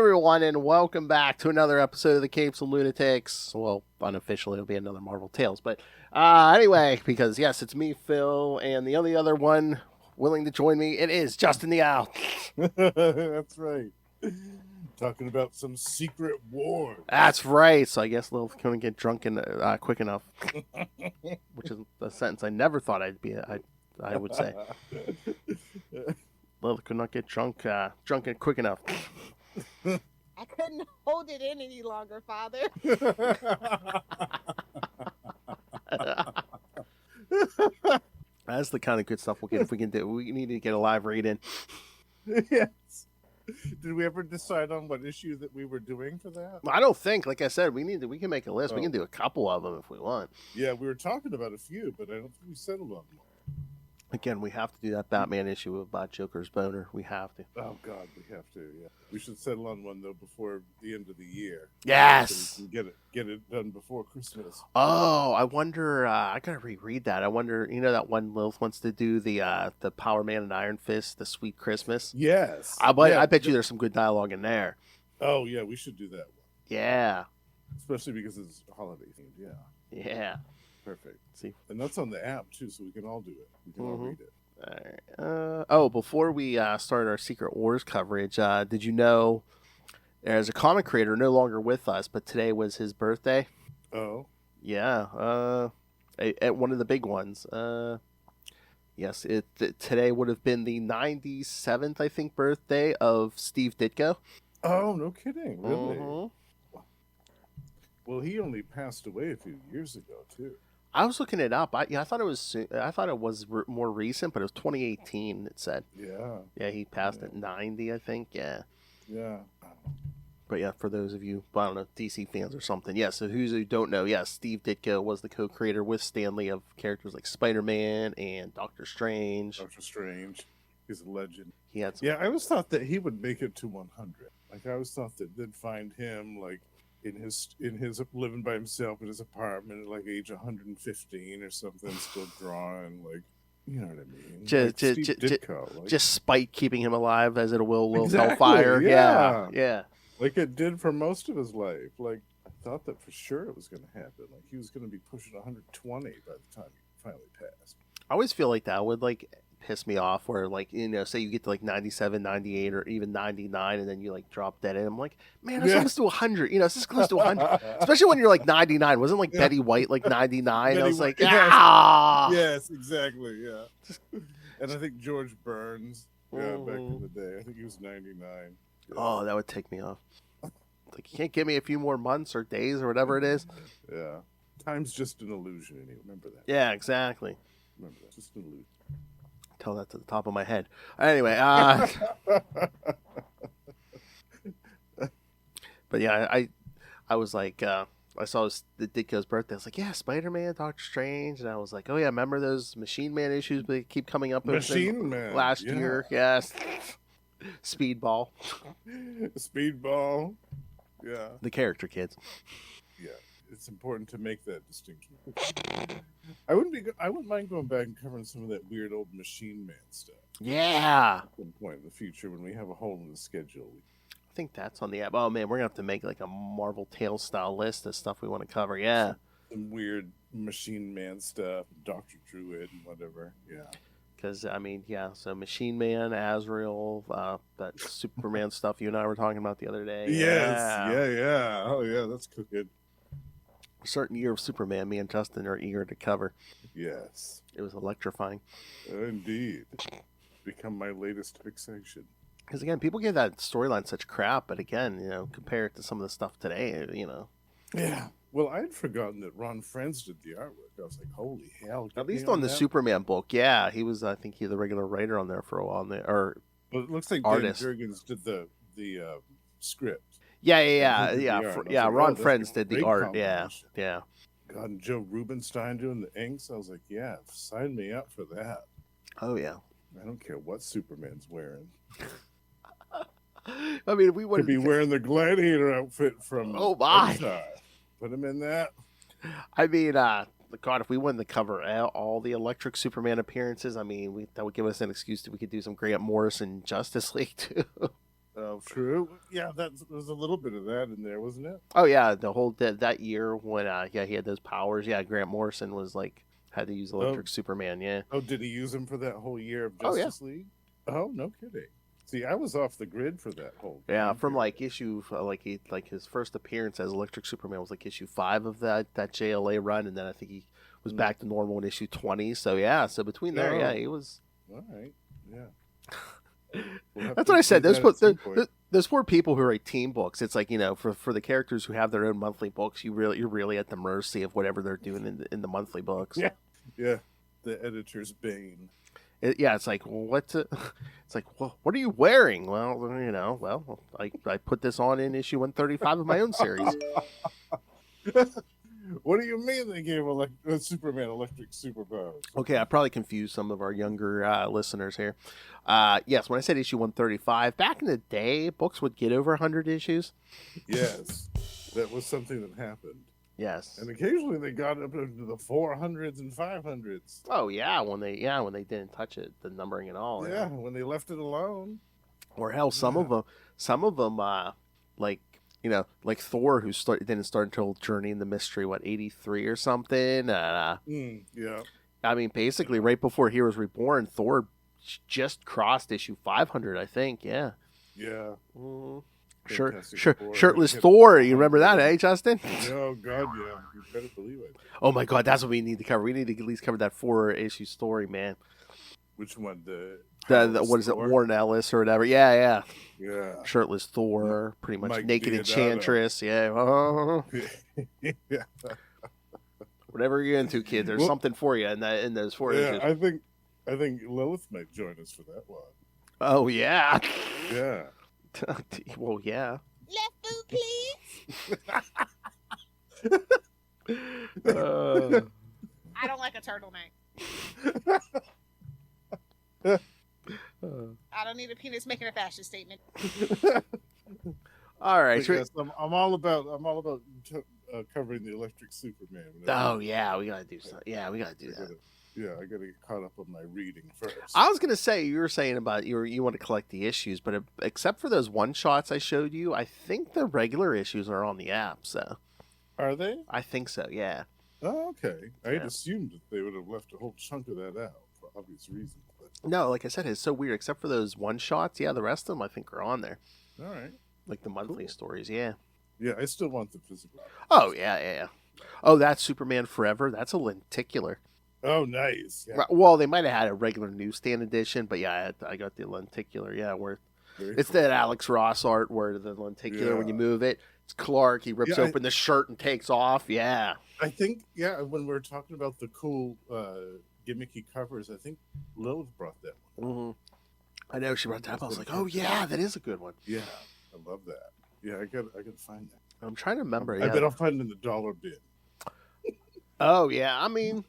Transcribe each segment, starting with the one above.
everyone, and welcome back to another episode of the Capes and Lunatics. Well, unofficially, it'll be another Marvel Tales, but anyway, because yes, it's me, Phil, and the only other one willing to join me, it is Justin the Owl. That's right. Talking about some secret war. That's right. So I guess Lil couldn't get drunk quick enough, which is a sentence I never thought I would say. Lil could not get drunk and quick enough. I couldn't hold it in any longer, Father. That's the kind of good stuff we'll get if we can do. We need to get a live read in. Yes. Did we ever decide on what issue that we were doing for that? I don't think. Like I said, we can make a list. We can do a couple of them if we want. Yeah, we were talking about a few, but I don't think we settled on one. Again, we have to do that Batman issue about Joker's boner. We have to. Oh God, we have to. Yeah, we should settle on one though before the end of the year. Yes, so we can get it done before Christmas. Oh, I wonder. I gotta reread that. I wonder. You know that one Lilith wants to do the Power Man and Iron Fist, the Sweet Christmas. Yes, I bet you there's some good dialogue in there. Oh yeah, we should do that one. Yeah, especially because it's holiday themed. Yeah. Yeah. Perfect. See, and that's on the app too, so we can all do it. We can all read it. All right. Before we start our Secret Wars coverage, did you know there's a comic creator no longer with us, but today was his birthday? Oh. Yeah. At one of the big ones. Yes. Today would have been the 97th, I think, birthday of Steve Ditko. Oh, no kidding! Really? Mm-hmm. Well, he only passed away a few years ago too. I was looking it up. I thought it was more recent, but it was 2018. It said. Yeah. He passed at 90, I think. Yeah. Yeah. But yeah, for those of you, I don't know, DC fans or something. Yeah. So who don't know? Yeah, Steve Ditko was the co-creator with Stan Lee of characters like Spider-Man and Doctor Strange. He's a legend. He had. Yeah, I always thought that he would make it to 100. Like I always thought that they'd find him like. In his living by himself in his apartment at like age 115 or something, still drawing, like, you know what I mean? Just spite keeping him alive as it will exactly, Hellfire. Yeah. Like it did for most of his life. Like I thought that for sure it was going to happen. Like he was going to be pushing 120 by the time he finally passed. I always feel like that would like piss me off where like, say you get to like 97, 98 or even 99 and then you like drop dead and I'm like, man, it's almost to 100. This is close to 100. Especially when you're like 99. Wasn't like Betty White like 99? I was like, Yes, exactly. Yeah. And I think George Burns, back in the day, I think he was 99. Yeah. Oh, that would take me off. Like you can't give me a few more months or days or whatever it is. Yeah. Time's just an illusion, and you remember that. Yeah, exactly. Remember that. Just an illusion. Tell that to the top of my head. Anyway, but yeah, I was like, I saw the Ditko's birthday. I was like, yeah, Spider-Man, Doctor Strange, and I was like, oh yeah, remember those Machine Man issues? They keep coming up. Machine Man last year, yes. Speedball. Yeah. The character kids. Yeah. It's important to make that distinction. I wouldn't mind going back and covering some of that weird old Machine Man stuff. Yeah. At some point in the future when we have a hole in the schedule. I think that's on the app. Oh man, we're gonna have to make like a Marvel Tales style list of stuff we want to cover. Yeah. Some weird Machine Man stuff, Dr. Druid and whatever. Yeah. Because so Machine Man, Azrael, that Superman stuff you and I were talking about the other day. Yes. Yeah. Oh yeah, that's cooking. A certain year of Superman, me and Justin are eager to cover. Yes. It was electrifying. Indeed. Become my latest fixation. Because again, people give that storyline such crap, but again, compare it to some of the stuff today, Yeah. Well, I had forgotten that Ron Frenz did the artwork. I was like, holy hell. At least on the Superman book, yeah. He was, I think, the regular writer on there for a while. Well, it looks like artist. Dan Jurgens did the script. Yeah. Ron Frenz did the art. Yeah. God, and Joe Rubenstein doing the inks. I was like, yeah, sign me up for that. Oh yeah. I don't care what Superman's wearing. I mean, if we would be wearing the gladiator outfit from my. Put him in that. I mean, God, if we wanted to cover all the Electric Superman appearances, I mean, that would give us an excuse that we could do some Grant Morrison Justice League too. Oh, true. Yeah, there's a little bit of that in there, wasn't it? Oh yeah, the whole that year when he had those powers. Yeah, Grant Morrison was like had to use Oh, Electric Superman. Yeah. oh, did he use him for that whole year of Oh yeah. Justice League? Oh, no kidding. See, I was off the grid for that whole Yeah, time from period. like issue like his first appearance as Electric Superman was like issue 5 of that JLA run, and then I think he was Mm. back to normal in issue 20. So yeah, so between there, yeah, Oh, he was. all right. Yeah. We'll have That's to what I do said. that at some point. There's poor people who write team books. It's like for the characters who have their own monthly books, you're really at the mercy of whatever they're doing in the monthly books. Yeah. Yeah. The editor's bane. Yeah, it's like it's like what are you wearing? Well, I put this on in issue 135 of my own series. What do you mean they gave Superman electric superpowers? Okay, I probably confused some of our younger listeners here. Yes, when I said issue 135, back in the day, books would get over 100 issues. Yes, that was something that happened. Yes. And occasionally they got up into the 400s and 500s. Oh yeah, when they didn't touch it, the numbering and all. Yeah, when they left it alone. Or hell, some of them, like like Thor, who didn't start until Journey in the Mystery, 83 or something. Yeah. I mean, basically, right before Heroes Reborn, Thor just crossed issue 500, I think. Yeah. Yeah. Shirtless Thor. You remember that, eh, Justin? Oh God, yeah. You better believe it. Oh my God, that's what we need to cover. We need to at least cover that 4-issue story, man. Which one? The what is it, Warren Ellis or whatever? Yeah. Yeah. Shirtless Thor, pretty much Mike naked Diodato. Enchantress. Yeah. Yeah. Whatever you're into, kid, there's something for you in those 4 issues. I think Lilith might join us for that one. Oh yeah. Yeah. Well, yeah. Left foot, please. I don't like a turtleneck. I don't need a penis making a fashion statement. All right. Yes, I'm all about covering the Electric Superman. Oh yeah, we gotta do something. Yeah, we gotta do that. I gotta get caught up on my reading first. I was gonna say, you were saying about you want to collect the issues, but except for those one shots I showed you, I think the regular issues are on the app. So are they? I think so. Yeah. Oh, okay. I had assumed that they would have left a whole chunk of that out for obvious reasons. But no, like I said, it's so weird. Except for those one shots, yeah, the rest of them I think are on there. All right. Like the monthly stories, yeah. Yeah, I still want the physical. Oh yeah. Oh, that's Superman Forever. That's a lenticular. Oh, nice. Yeah. Well, they might have had a regular newsstand edition, but yeah, I got the lenticular. Yeah, where it's cool. That Alex Ross art where the lenticular, when you move it, it's Clark. He rips open the shirt and takes off. Yeah. I think, when we're talking about the cool gimmicky covers, I think Lilith brought that one. Mm-hmm. I know she brought that up. I was like, oh yeah, that is a good one. Yeah, I love that. Yeah, I gotta find that. I'm trying to remember. I bet I'll find it in the dollar bin. Oh yeah, I mean.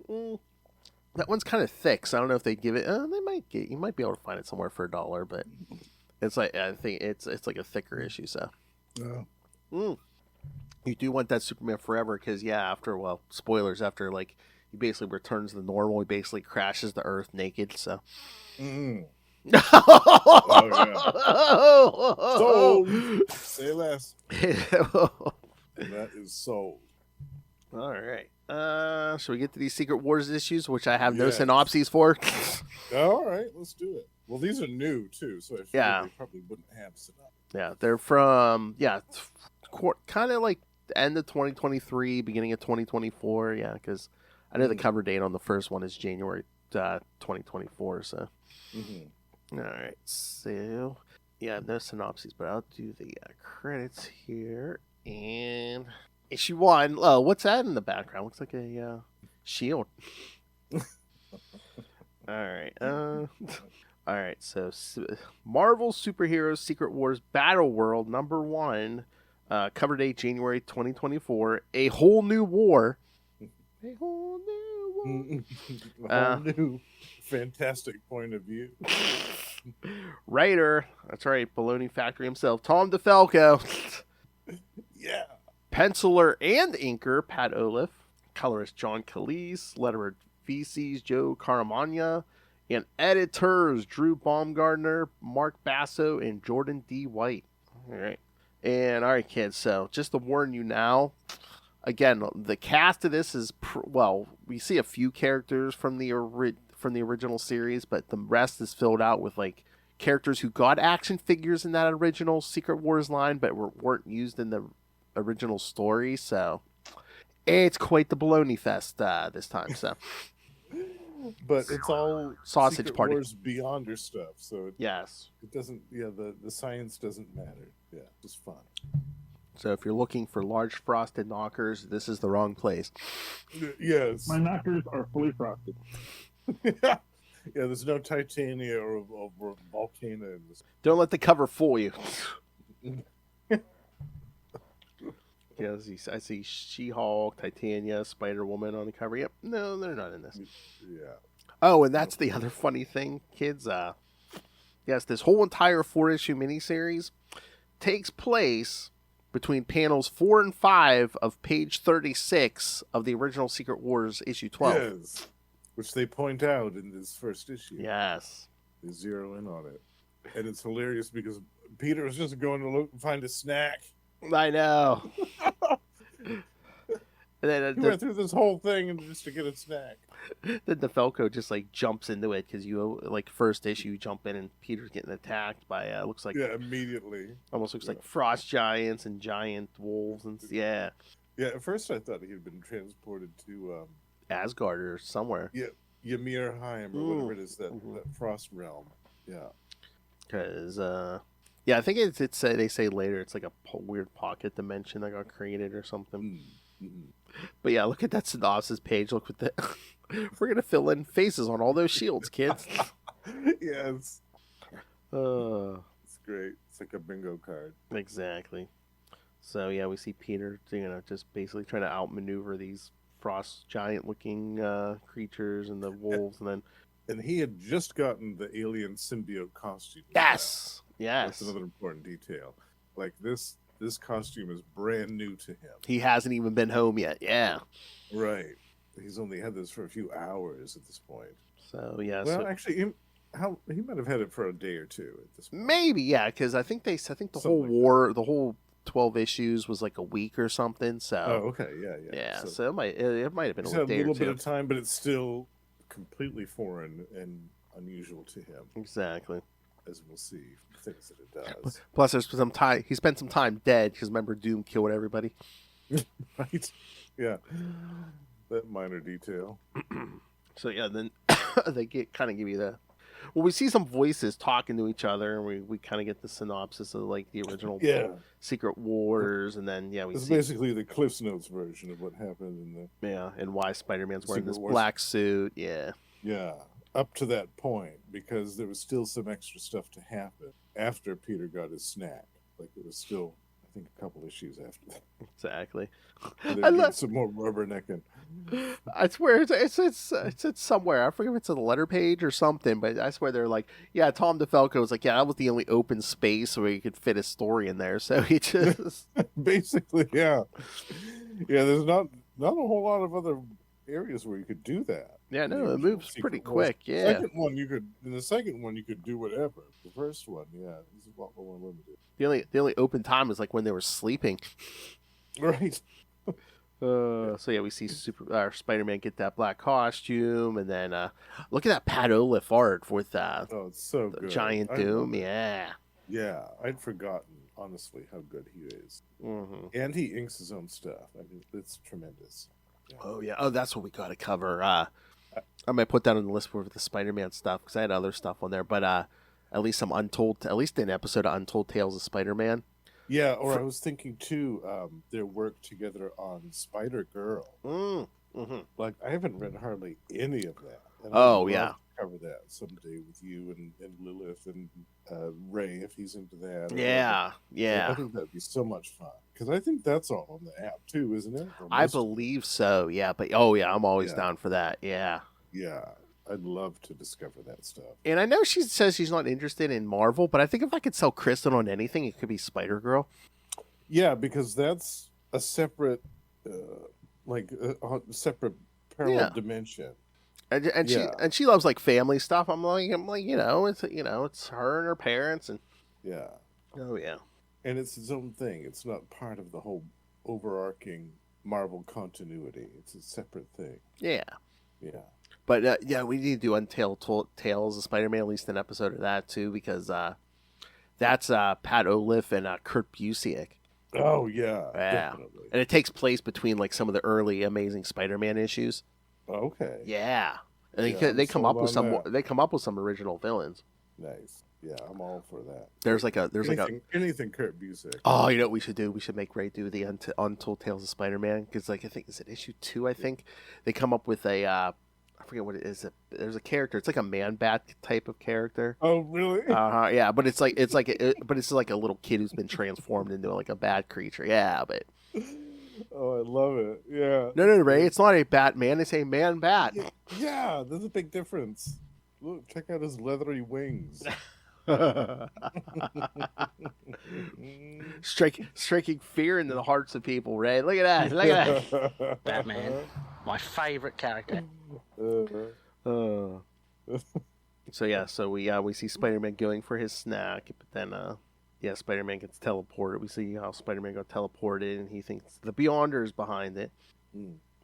That one's kind of thick, so I don't know if they give it. You might be able to find it somewhere for $1, but it's like I think it's like a thicker issue. So, you do want that Superman Forever because spoilers, after like he basically returns to the normal, he basically crashes to Earth naked. So, Oh yeah, sold. Say less. That is sold. All right. Should we get to these Secret Wars issues, which I have no synopses for? All right, let's do it. Well, these are new too, so I feel they probably wouldn't have synopsis. Yeah, they're from kind of like the end of 2023, beginning of 2024. Yeah, because I know the cover date on the first one is January 2024. So, all right. So, no synopses, but I'll do the credits here and. Issue 1. Oh, what's that in the background? Looks like a shield. All right. So, Marvel Superheroes Secret Wars Battleworld #1, cover date January 2024. A whole new war. A whole new war. A whole new fantastic point of view. Writer, that's right, Baloney Factory himself, Tom DeFalco. Yeah. Penciler and inker, Pat Olive. Colorist, John Calise. Letterer, VC's Joe Caramagna. And editors Drew Baumgartner, Mark Basso, and Jordan D. White. All right. And all right, kids. So just to warn you now, again, the cast of this is well, we see a few characters from the original series, but the rest is filled out with like characters who got action figures in that original Secret Wars line, but weren't used in the original story. So it's quite the baloney fest this time. So. But it's all sausage Secret party. Wars Beyonder stuff, so yes, it doesn't. Yeah, the science doesn't matter. Yeah, it's fun. So if you're looking for large frosted knockers, this is the wrong place. Yes, my knockers are fully frosted. Yeah, there's no titania or volcano in this. Don't let the cover fool you. Yeah, I see She-Hulk, Titania, Spider-Woman on the cover. Yep, no, they're not in this. Yeah. Oh, and that's the other funny thing, kids. Yes, this whole entire 4-issue miniseries takes place between panels 4 and 5 of page 36 of the original Secret Wars issue 12. Yes, which they point out in this first issue. Yes. They zero in on it. And it's hilarious because Peter was just going to look and find a snack. I know. And then he went through this whole thing just to get a snack. Then DeFalco just like jumps into it because you like first issue you jump in and Peter's getting attacked by looks like immediately almost looks like frost giants and giant wolves and yeah. At first I thought he had been transported to Asgard or somewhere. Yeah, Ymirheim or whatever it is that frost realm. Yeah. Because yeah, I think it's they say later it's like a weird pocket dimension that got created or something. Mm-hmm. But yeah, look at that synopsis page. Look what the we're gonna fill in faces on all those shields, kids. Yes. It's great. It's like a bingo card. Exactly. So yeah, we see Peter, just basically trying to outmaneuver these frost giant looking creatures and the wolves, and he had just gotten the alien symbiote costume. Yes. That's another important detail. Like this costume is brand new to him. He hasn't even been home yet. Yeah. Right. He's only had this for a few hours at this point. So yeah. Well, actually, he might have had it for a day or two at this point. Maybe, yeah, because I think the whole war, the whole 12 issues was like a week or something. So. Oh, okay, yeah. Yeah. So it might have been a day or two. A little bit of time, but it's still completely foreign and unusual to him. Exactly. As we'll see, things that it does. Plus, there's some time. He spent some time dead because remember, Doom killed everybody. Right. Yeah. That minor detail. So yeah, then they give you the. Well, we see some voices talking to each other, and we kind of get the synopsis of like the original Secret Wars, and then it's basically the Cliff's Notes version of what happened in the and why Spider-Man's wearing Secret this Wars. black suit, yeah, up to that point, because there was still some extra stuff to happen after Peter got his snack. Like it was still, I think, a couple issues after that. Exactly. I love some more rubbernecking. I swear it's somewhere. I forget if it's a letter page or something, but I swear they're like, Tom DeFalco was like, that was the only open space where you could fit a story in there. So he just basically, yeah. There's not a whole lot of other areas where you could do that. Yeah, no, it moves pretty quick. Yeah. In the second one you could do whatever. The first one, this is a lot more limited. The only open time is like when they were sleeping. Right. So we see Spider-Man get that black costume, and then look at that Pat Olaf art with it's so good. Giant Doom. Yeah, I'd forgotten honestly how good he is, and he inks his own stuff. I mean, it's tremendous. Oh, that's what we got to cover. I might put that on the list for the Spider-Man stuff because I had other stuff on there, but at least an episode of Untold Tales of Spider-Man. Yeah, or I was thinking too, their work together on Spider-Girl. Like I haven't read hardly any of that. And I'd cover that someday with you and Lilith and Ray if he's into that. Yeah. I think that'd be so much fun because I think that's all on the app too, isn't it? I believe so. Yeah, but I'm always down for that. Yeah. Yeah. I'd love to discover that stuff. And I know she says she's not interested in Marvel, but I think if I could sell Kristen on anything, it could be Spider-Girl. Yeah, because that's a separate, separate parallel dimension. and she loves like family stuff. I'm like, it's her and her parents, and Yeah. oh yeah, And it's its own thing. It's not part of the whole overarching Marvel continuity. It's a separate thing. yeah. Yeah. But yeah, we need to do Untold Tales of Spider-Man, at least an episode of that too, because that's Pat Olive and Kurt Busiek. Oh yeah, Yeah, definitely. and it takes place between like some of the early Amazing Spider-Man issues. Okay. Yeah, and Yeah, I'm they come up with sold on some original villains. Nice. Yeah, I'm all for that. There's anything Kurt Busiek. Oh, you know what we should do? We should make Ray do the Untold Tales of Spider-Man, because like I think is it issue 2? I think they come up with a I forget what it is. There's a character. It's like a Man-Bat type of character. Oh really? Yeah, but it's like a little kid who's been transformed into like a bad creature. Yeah, but Oh, I love it. Yeah. no, Ray, it's not a Batman. It's a Man-Bat. Yeah, there's a big difference. Look, check out his leathery wings. Striking fear into the hearts of people, Ray. Look at that. Look at that. Batman, my favorite character. So yeah, so we see Spider-Man going for his snack, but then Spider-Man gets teleported. We see how Spider-Man got teleported, and he thinks the Beyonder's behind it.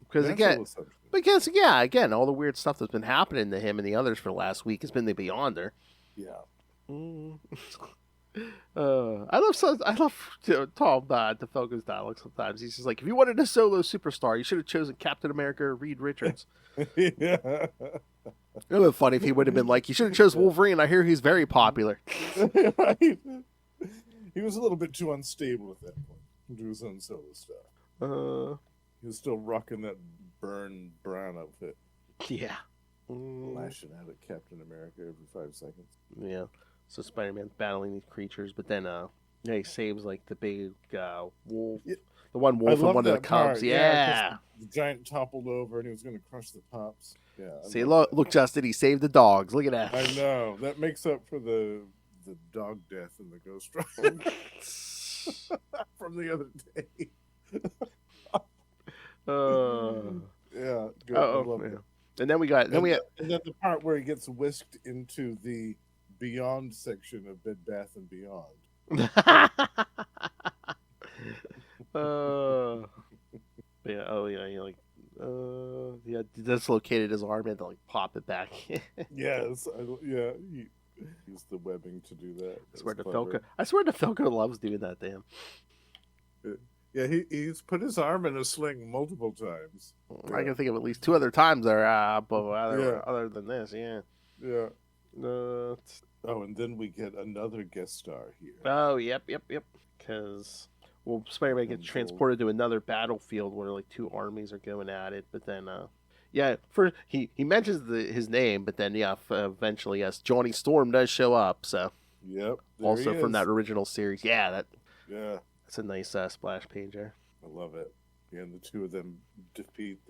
Because again, all the weird stuff that's been happening to him and the others for the last week has been the Beyonder. Yeah. I love Tom DeFalco's dialogue sometimes. He's just like, if you wanted a solo superstar, you should have chosen Captain America or Reed Richards. Yeah. It would have been funny if he would have been like, you should have chosen Wolverine. I hear he's very popular. Right. He was a little bit too unstable at that point to do his own solo stuff. He was still rocking that burn brown outfit. Yeah. Lashing out at Captain America every 5 seconds. Yeah. So Spider-Man's battling these creatures, but then he saves like the big wolf, the one wolf and one of the cubs. Yeah. The giant toppled over and he was going to crush the pups. Yeah. See, look, Justin, he saved the dogs. Look at that. I know. That makes up for the dog death in the Ghost Rider from the other day. Yeah. Good. I love it. And then and then the part where he gets whisked into the Beyond section of Bed Bath and Beyond. He dislocated his arm and to like pop it back. Yes, he used the webbing to do that. I swear DeFalco loves doing that to him. Yeah, he's put his arm in a sling multiple times. I can think of at least 2 other times there, other than this, yeah. Yeah. And then we get another guest star here. Oh, yep. Because, Spider-Man gets transported to another battlefield where like 2 armies are going at it. But then, first he mentions his name, but then, eventually, yes, Johnny Storm does show up. So, yep. Also from that original series. Yeah, that's a nice splash page there. I love it. Yeah, and the 2 of them defeat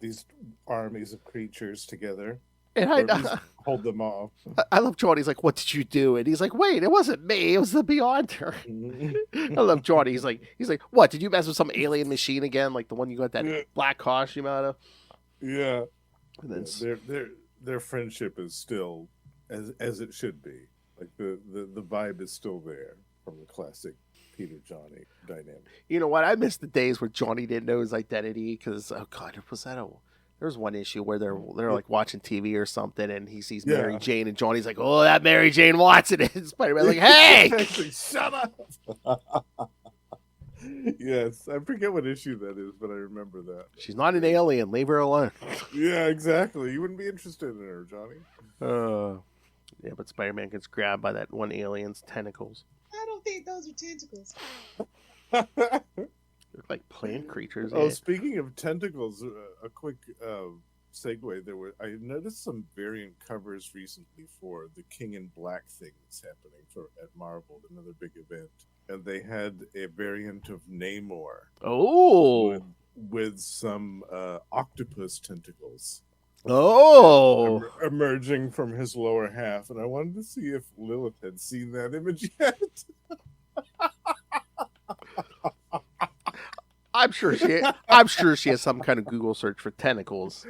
these armies of creatures together. And hold them off. I love Johnny. He's like, "What did you do?" And he's like, "Wait, it wasn't me. It was the Beyonder." I love Johnny. He's like, "What? Did you mess with some alien machine again? Like the one you got that black costume out of?" Yeah. And then their friendship is still as it should be. Like the vibe is still there from the classic Peter Johnny dynamic. You know what? I miss the days where Johnny didn't know his identity because there was one issue where they're like watching TV or something, and he sees Mary Jane, and Johnny's like, "Oh, that Mary Jane Watson!" And Spider-Man's like, "Hey, shut up!" Yes, I forget what issue that is, but I remember that. She's not an alien. Leave her alone. Yeah, exactly. You wouldn't be interested in her, Johnny. Yeah, but Spider-Man gets grabbed by that one alien's tentacles. I don't think those are tentacles. They're like plant creatures. Oh, speaking of tentacles, a quick segue. I noticed some variant covers recently for the King in Black thing that's happening at Marvel, another big event, and they had a variant of Namor. Oh, with some octopus tentacles. Oh, emerging from his lower half, and I wanted to see if Lilith had seen that image yet. I'm sure she has some kind of Google search for tentacles.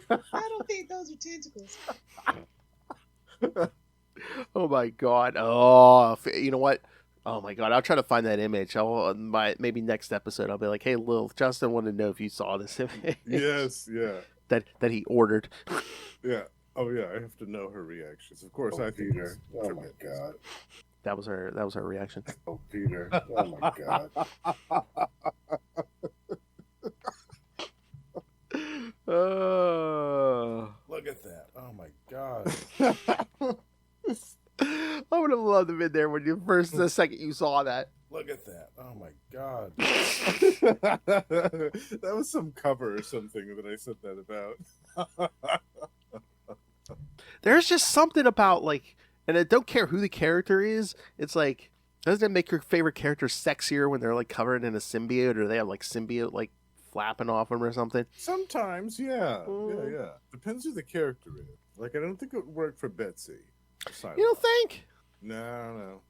I don't think those those are tentacles. Oh my god. Oh, you know what? Oh my god, I'll try to find that image. Maybe next episode I'll be like, "Hey, Lil, Justin wanted to know if you saw this image." Yes, yeah, that he ordered. yeah. Oh yeah, I have to know her reactions. Of course, I think Peter. it's Oh my god. That was her reaction. Oh Peter. Oh my god. Look at that. Oh my god. I would have loved to have been there when the second you saw that. Look at that. Oh my god. That was some cover or something that I said that about. There's just something about like, and I don't care who the character is. It's like, doesn't it make your favorite character sexier when they're like covered in a symbiote, or they have like symbiote like flapping off them or something? Sometimes, yeah. Depends who the character is. Like, I don't think it would work for Betsy. You don't think? No.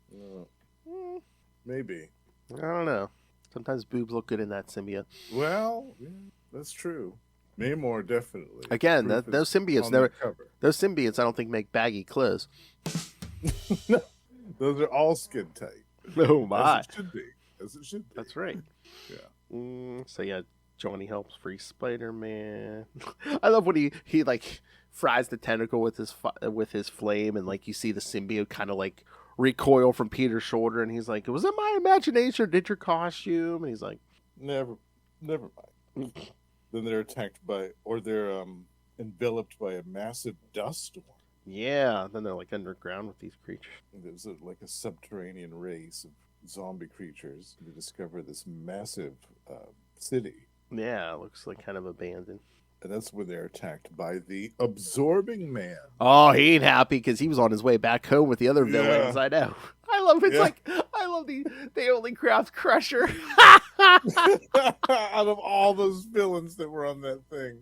Maybe. I don't know. Sometimes boobs look good in that symbiote. Well, yeah, that's true. Namor definitely. Again, Proof those is symbiotes on never. the cover. Those symbiotes, I don't think make baggy clothes. Those are all skin tight. Oh my! As it should be. As it should be. That's right. Yeah. So yeah, Johnny helps free Spider-Man. I love when he like fries the tentacle with his flame, and like you see the symbiote kind of like recoil from Peter's shoulder, and he's like, "Was it my imagination? Or did your costume?" And he's like, Never mind. Then they're attacked by, or they're enveloped by a massive dust storm. "Yeah." Then they're like underground with these creatures. There's like a subterranean race of zombie creatures. They discover this massive city. Yeah, it looks like kind of abandoned. And that's when they're attacked by the Absorbing Man. Oh, he ain't happy because he was on his way back home with the other villains. Yeah. I know. I love it. Yeah. Like I love the only craft crusher. Out of all those villains that were on that thing.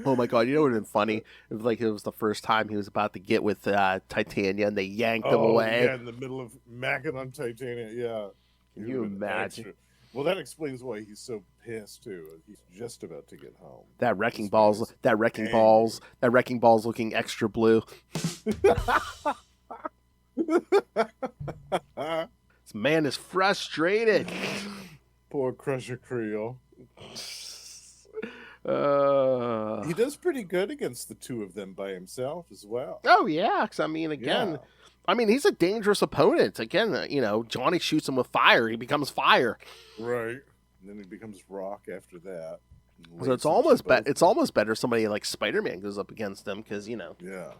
Oh my god! You know what would have been funny? If like it was the first time he was about to get with Titania, and they yanked him away. Yeah, in the middle of macking on Titania. Yeah. Can you imagine? Well, that explains why he's so pissed too. He's just about to get home. That wrecking ball's looking extra blue. This man is frustrated. Poor Crusher Creel. He does pretty good against the two of them by himself as well. Oh yeah, because I mean, again, Yeah. I mean he's a dangerous opponent. Again, Johnny shoots him with fire, he becomes fire. Right. And then he becomes rock after that. So it's almost better somebody like Spider-Man goes up against them because Yeah.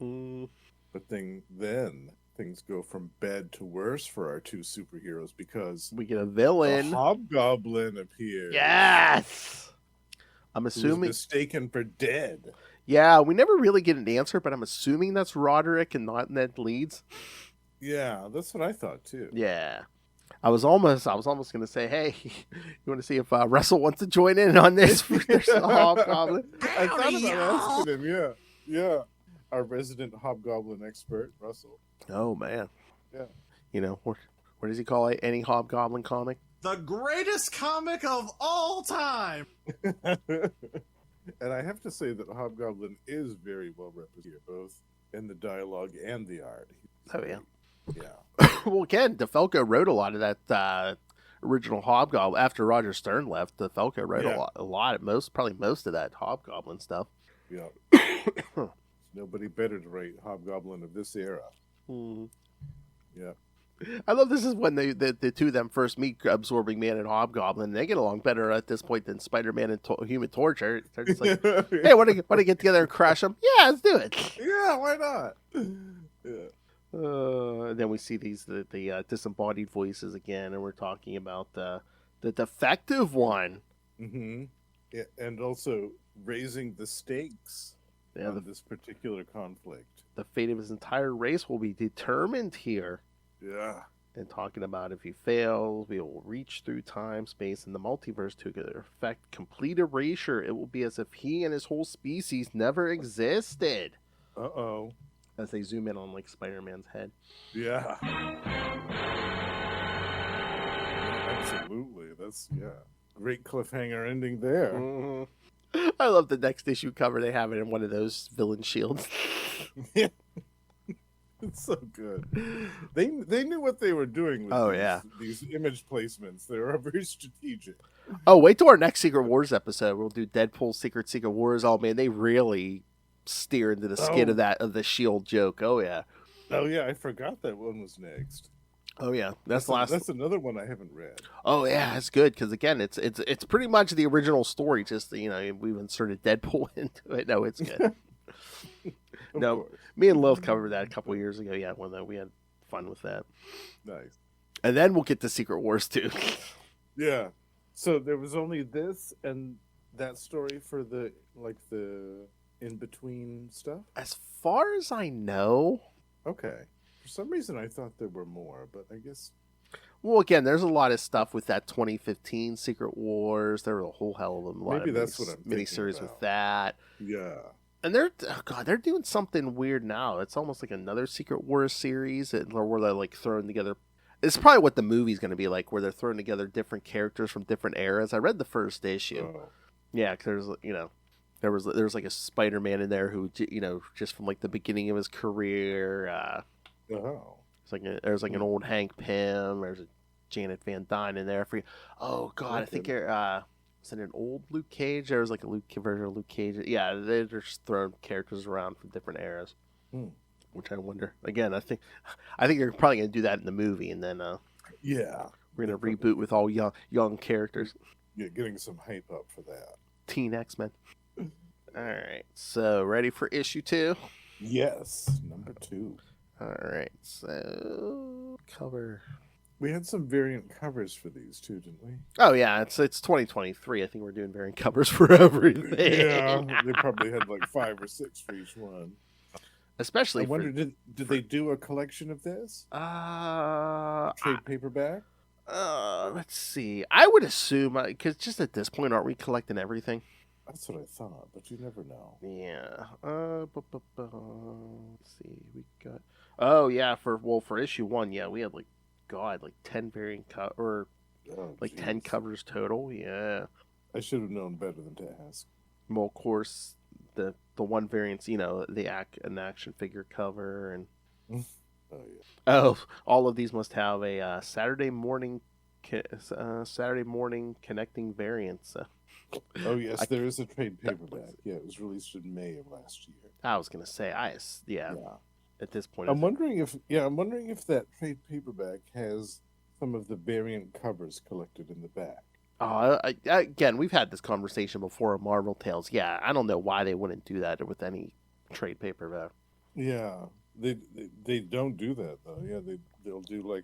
But then things go from bad to worse for our two superheroes because we get a a villain. Hobgoblin appears. Yes. I'm Who was assuming. mistaken for dead. Yeah, we never really get an answer, but I'm assuming that's Roderick and not Ned Leeds. Yeah, that's what I thought too. Yeah. I was almost gonna say, hey, you want to see if Russell wants to join in on this? There's a Hobgoblin. I thought about asking him. Yeah. Our resident Hobgoblin expert, Russell. Oh man. Yeah. What does he call it? Any Hobgoblin comic? The greatest comic of all time. And I have to say that Hobgoblin is very well represented, both in the dialogue and the art. Oh yeah. Yeah. Well, again, DeFalco wrote a lot of that original Hobgoblin after Roger Stern left. DeFalco wrote a lot, probably most of that Hobgoblin stuff. Yeah. Nobody better to write Hobgoblin of this era. Yeah. I love this is when the two of them first meet, Absorbing Man and Hobgoblin. They get along better at this point than Spider-Man and Human Torch. They're just like, hey, want to get together and crush them? Yeah, let's do it. Yeah, why not? Yeah. And then we see the disembodied voices again, and we're talking about the defective one. Mm-hmm. Yeah, and also raising the stakes on this particular conflict. The fate of his entire race will be determined here. Yeah. And talking about if he fails, we will reach through time, space, and the multiverse to effect complete erasure. It will be as if he and his whole species never existed. Uh-oh. As they zoom in on like Spider-Man's head. Yeah. Absolutely. That's great cliffhanger ending there. Mm-hmm. I love the next issue cover. They have it in one of those villain shields. Yeah. It's so good. They knew what they were doing with these image placements. They were very strategic. Oh, wait till our next Secret Wars episode. We'll do Deadpool Secret Wars. Oh man, they really steer into the skin of the shield joke. Oh yeah. Oh yeah, I forgot that one was next. Oh yeah, that's another one I haven't read. Oh yeah, it's good because again, it's pretty much the original story. Just we've inserted Deadpool into it. No, it's good. No, me and Lilith covered that a couple of years ago. Yeah, when we had fun with that. Nice. And then we'll get to Secret Wars too. Yeah. So there was only this and that story for the in between stuff. As far as I know. Okay. For some reason, I thought there were more, but I guess. Well, again, there's a lot of stuff with that 2015 Secret Wars. There were a whole hell of them. Maybe that's what I'm miniseries with that. Yeah. And they're doing something weird now. It's almost like another Secret Wars series where they're like throwing together. It's probably what the movie's going to be like, where they're throwing together different characters from different eras. I read the first issue. Oh. Yeah, because there was like a Spider-Man in there who just from like the beginning of his career. There's like an old Hank Pym. There's a Janet Van Dyne in there. Oh God, I think was it an old Luke Cage? There was like a version of Luke Cage. Yeah, they're just throwing characters around from different eras. Which I wonder. Again, I think they're probably gonna do that in the movie, and then we're gonna reboot with all young characters. Yeah, getting some hype up for that. Teen X-Men. All right, so ready for issue 2? Yes, number 2. All right, so cover. We had some variant covers for these too, didn't we? Oh yeah, it's 2023. I think we're doing variant covers for everything. Yeah, they probably had like 5 or 6 for each one. Especially. I wonder, did they do a collection of this? Trade paperback. Let's see. I would assume because just at this point, aren't we collecting everything? That's what I thought, but you never know. Yeah. Let's see. We got. Oh yeah, for issue 1, yeah, we had like 10 variant or 10 covers total. Yeah. I should have known better than to ask. Well, of course, the one variant's an action figure cover and. Oh yeah. Oh, all of these must have a Saturday morning connecting variants. Oh yes, there is a trade paperback. Yeah, it was released in May of last year. I was gonna say, yeah. At this point, I'm wondering if that trade paperback has some of the variant covers collected in the back. Again, we've had this conversation before. Marvel Tales. Yeah, I don't know why they wouldn't do that with any trade paperback. Yeah, they don't do that though. Yeah, they'll do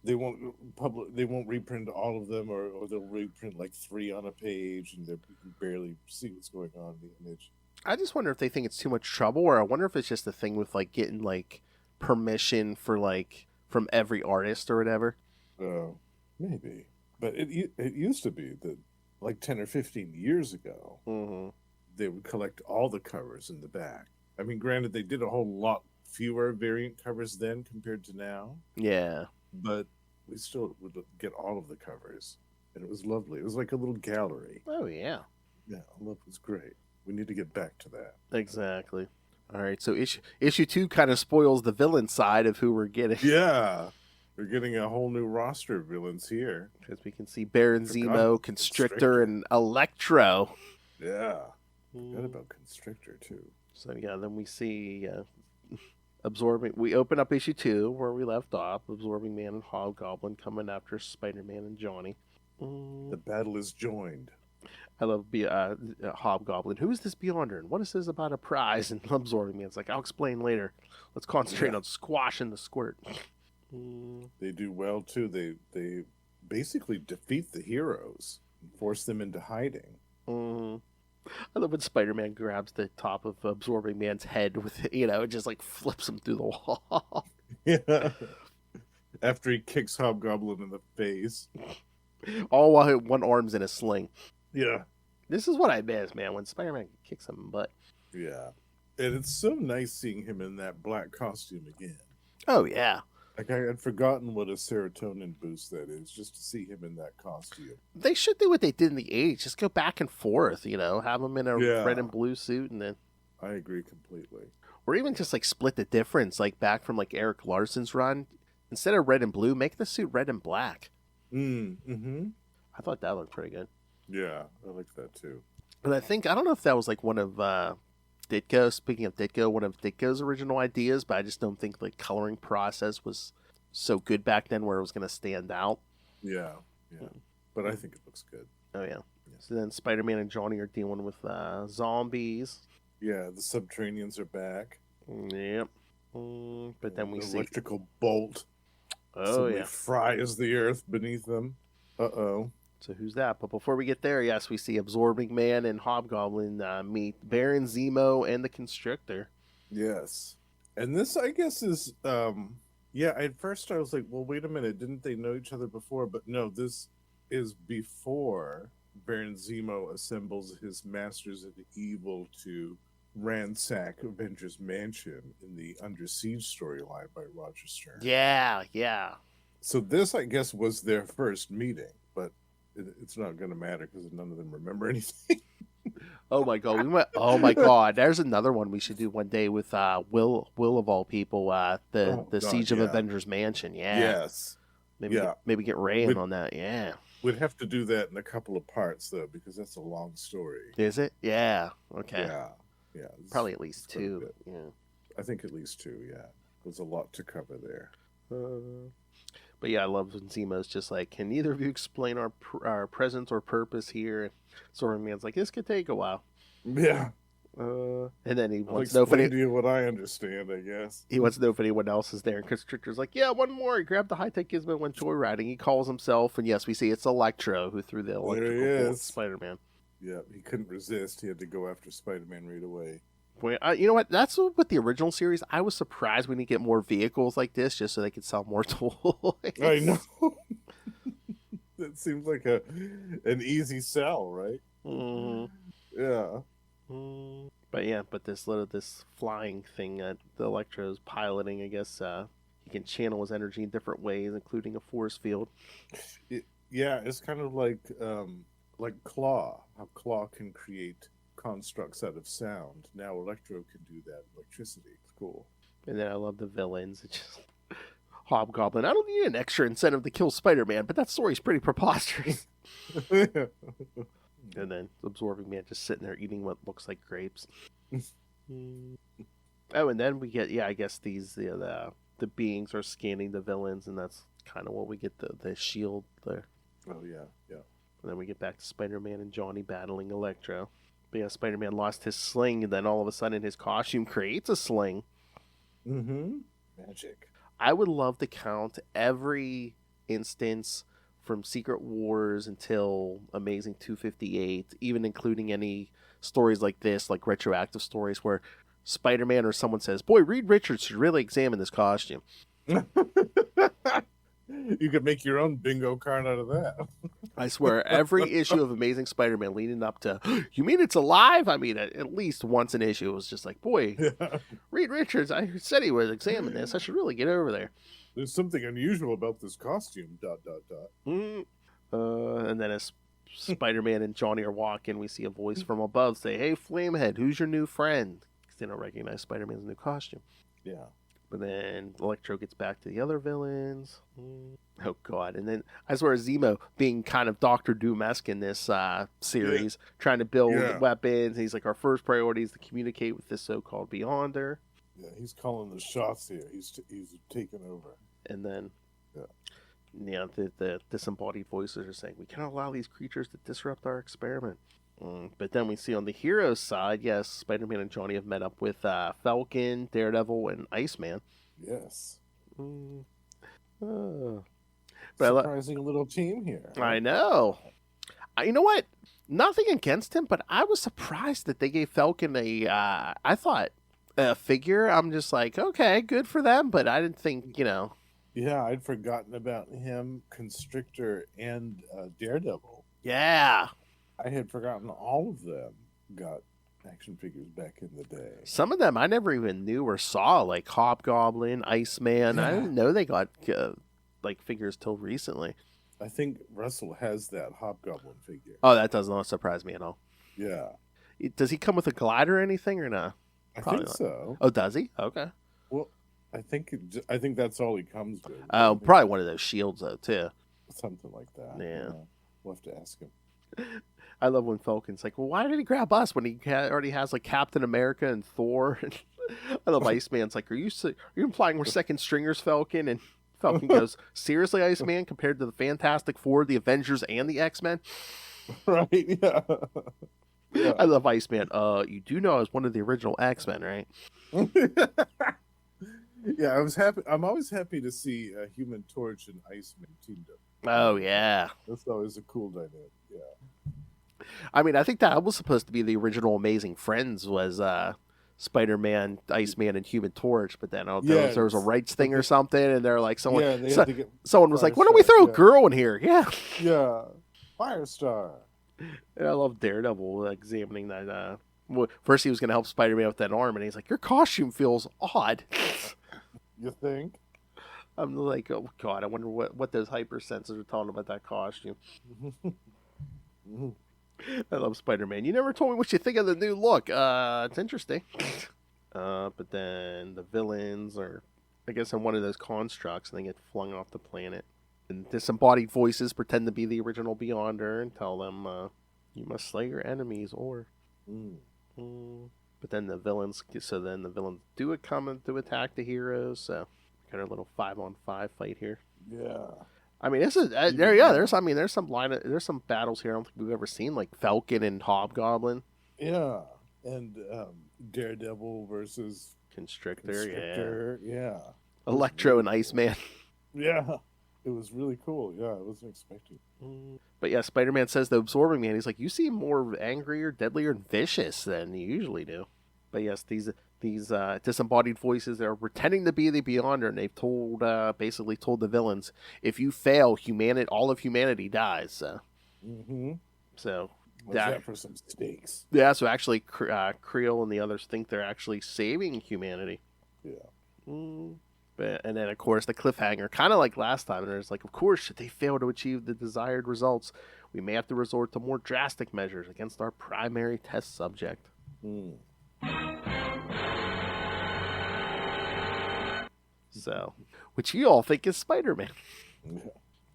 they won't reprint all of them, or they'll reprint like 3 on a page, and you can barely see what's going on in the image. I just wonder if they think it's too much trouble, or I wonder if it's just a thing with like getting like permission for like from every artist or whatever. Maybe, but it used to be that like 10 or 15 years ago, they would collect all the covers in the back. I mean, granted, they did a whole lot fewer variant covers then compared to now. Yeah. But we still would get all of the covers, and it was lovely. It was like a little gallery. Oh yeah. Yeah, it was great. We need to get back to that. Exactly. All right, so issue 2 kind of spoils the villain side of who we're getting. Yeah, we're getting a whole new roster of villains here. Because we can see Baron Zemo, Constrictor, and Electro. Yeah, forgot about Constrictor too. So yeah, then we see Absorbing. We open up issue 2 where we left off. Absorbing Man and Hobgoblin coming after Spider-Man and Johnny. The battle is joined. I love Hobgoblin. Who is this Beyonder? And what is this about a prize? And Absorbing Man's like, I'll explain later. Let's concentrate on squashing the squirt. They do well too. They basically defeat the heroes and force them into hiding. I love when Spider-Man grabs the top of Absorbing Man's head with, it just like flips him through the wall. Yeah. After he kicks Hobgoblin in the face. All while one arm's in a sling. Yeah. This is what I miss, man, when Spider-Man kicks him in the butt. Yeah. And it's so nice seeing him in that black costume again. Oh, yeah. Like I had forgotten what a serotonin boost that is, just to see him in that costume. They should do what they did in the 80s. Just go back and forth, have him in a red and blue suit, and then, I agree completely. or even just like split the difference, like back from like Eric Larson's run. Instead of red and blue, make the suit red and black. Mm-hmm. I thought that looked pretty good. Yeah, I like that too. And I don't know if that was like one of Ditko, speaking of Ditko, one of Ditko's original ideas, but I just don't think the coloring process was so good back then where it was going to stand out. Yeah. But I think it looks good. Oh, yeah. So then Spider-Man and Johnny are dealing with zombies. Yeah, the Subterraneans are back. Yep. But then we see... electrical bolt. Oh, yeah. Fries the earth beneath them. Uh-oh. So who's that? But before we get there, yes, we see Absorbing Man and Hobgoblin meet Baron Zemo and the Constrictor. Yes. And this, I guess, is... at first I was like, well, wait a minute. Didn't they know each other before? But no, this is before Baron Zemo assembles his Masters of Evil to ransack Avengers Mansion in the Under Siege storyline by Roger Stern. Yeah. So this, I guess, was their first meeting, but it's not going to matter because none of them remember anything. Oh my god! There's another one we should do one day with Will of all people. The Siege of Avengers Mansion. Yeah. Yes. Maybe get Ray in on that. Yeah. We'd have to do that in a couple of parts though, because that's a long story. Is it? Yeah. Okay. Yeah. Probably at least two. Yeah. I think at least two. Yeah. There's a lot to cover there. But yeah, I love when Zemo's just like, can either of you explain our presence or purpose here? And Sword Man's like, this could take a while. Yeah. And then he wants to know if you what I understand, I guess. He wants to know if anyone else is there. And Constrictor's like, yeah, one more. He grabbed the high-tech gizmo and went joyriding. He calls himself, and yes, we see it's Electro who threw the electrical bolt at Spider-Man. Yeah, he couldn't resist. He had to go after Spider-Man right away. Boy, you know what? That's with the original series. I was surprised we didn't get more vehicles like this just so they could sell more toys. I know. That seems like an easy sell, right? Mm-hmm. Yeah. But this flying thing that the Electro's piloting, I guess he can channel his energy in different ways, including a force field. It's kind of like Claw. How Claw can create constructs out of sound. Now Electro can do that. Electricity. It's cool. And then I love the villains. It's just Hobgoblin. I don't need an extra incentive to kill Spider-Man, but that story's pretty preposterous. And then Absorbing Man just sitting there eating what looks like grapes. Oh, and then we get I guess these the beings are scanning the villains, and that's kind of what we get the shield there. Oh yeah. And then we get back to Spider-Man and Johnny battling Electro. But yeah, Spider-Man lost his sling, and then all of a sudden his costume creates a sling. Mm-hmm. Magic. I would love to count every instance from Secret Wars until Amazing 258, even including any stories like this, like retroactive stories where Spider-Man or someone says, boy, Reed Richards should really examine this costume. You could make your own bingo card out of that. I swear, every issue of Amazing Spider-Man leading up to, you mean it's alive? I mean, at least once an issue, it was just like, boy, Reed Richards, I said he would examine this. I should really get over there. There's something unusual about this costume, ... And then as Spider-Man and Johnny are walking, we see a voice from above say, hey, Flamehead, who's your new friend? Because they don't recognize Spider-Man's new costume. Yeah. But then Electro gets back to the other villains. Oh, God. And then I swear Zemo being kind of Doctor Doom-esque in this series, trying to build weapons. And he's like, our first priority is to communicate with this so-called Beyonder. Yeah, he's calling the shots here. He's taking over. And then, the disembodied voices are saying, we cannot allow these creatures to disrupt our experiment. But then we see on the hero's side, yes, Spider-Man and Johnny have met up with Falcon, Daredevil, and Iceman. Yes. Surprising little team here. I know. You know what? Nothing against him, but I was surprised that they gave Falcon a figure. I'm just like, okay, good for them, but I didn't think, Yeah, I'd forgotten about him, Constrictor, and Daredevil. Yeah. I had forgotten all of them action figures back in the day. Some of them I never even knew or saw, like Hobgoblin, Iceman. I didn't know they got like figures till recently. I think Russell has that Hobgoblin figure. Oh, that does not surprise me at all. Yeah. Does he come with a glider or anything or no? I Probably think not. so. Oh, does he? Okay. Well, I think that's all he comes with. Oh, probably one of those shields though too. Something like that. Yeah. We'll have to ask him. I love when Falcon's like, well, why did he grab us when he already has like Captain America and Thor? I love Iceman's like, are you implying we're second stringers, Falcon? And Falcon goes, seriously, Iceman, compared to the Fantastic Four, the Avengers, and the X-Men? Right, yeah. Yeah. I love Iceman. You do know I was one of the original X-Men, right? Yeah, I was happy. I'm always happy to see Human Torch and Iceman teamed up. Oh, yeah. That's always a cool dynamic. Yeah. I mean, I think that was supposed to be the original Amazing Friends was Spider-Man, Iceman, and Human Torch, but then there was a rights thing or something, and they're like, someone was like, why don't we throw a girl in here? Yeah. Yeah. Firestar. And I love Daredevil examining that. First, he was going to help Spider-Man with that arm, and he's like, your costume feels odd. You think? I'm like, oh, God, I wonder what those hypersensors are telling about that costume. I love Spider-Man. You never told me what you think of the new look. It's interesting. But then the villains are, I guess, in one of those constructs, and they get flung off the planet. And disembodied voices pretend to be the original Beyonder and tell them, you must slay your enemies, or... But then the villains do come to attack the heroes, so got a little 5-on-5 fight here. Yeah. I mean, this is there's some battles here I don't think we've ever seen, like Falcon and Hobgoblin. Yeah. And Daredevil versus Constrictor. Yeah. Electro and Iceman. Yeah. It was really cool. Yeah, I wasn't expecting. But yeah, Spider-Man says the Absorbing Man, he's like, you seem more angrier, deadlier, and vicious than you usually do. But yes, these disembodied voices, they're pretending to be the Beyonder, and they've basically told the villains, if you fail, all of humanity dies. So What's that for some stakes? Yeah, so actually Creel and the others think they're actually saving humanity. Yeah. And then, of course, the cliffhanger, kind of like last time, and it's like, of course, should they fail to achieve the desired results, we may have to resort to more drastic measures against our primary test subject. So, which you all think is Spider-Man. Yeah.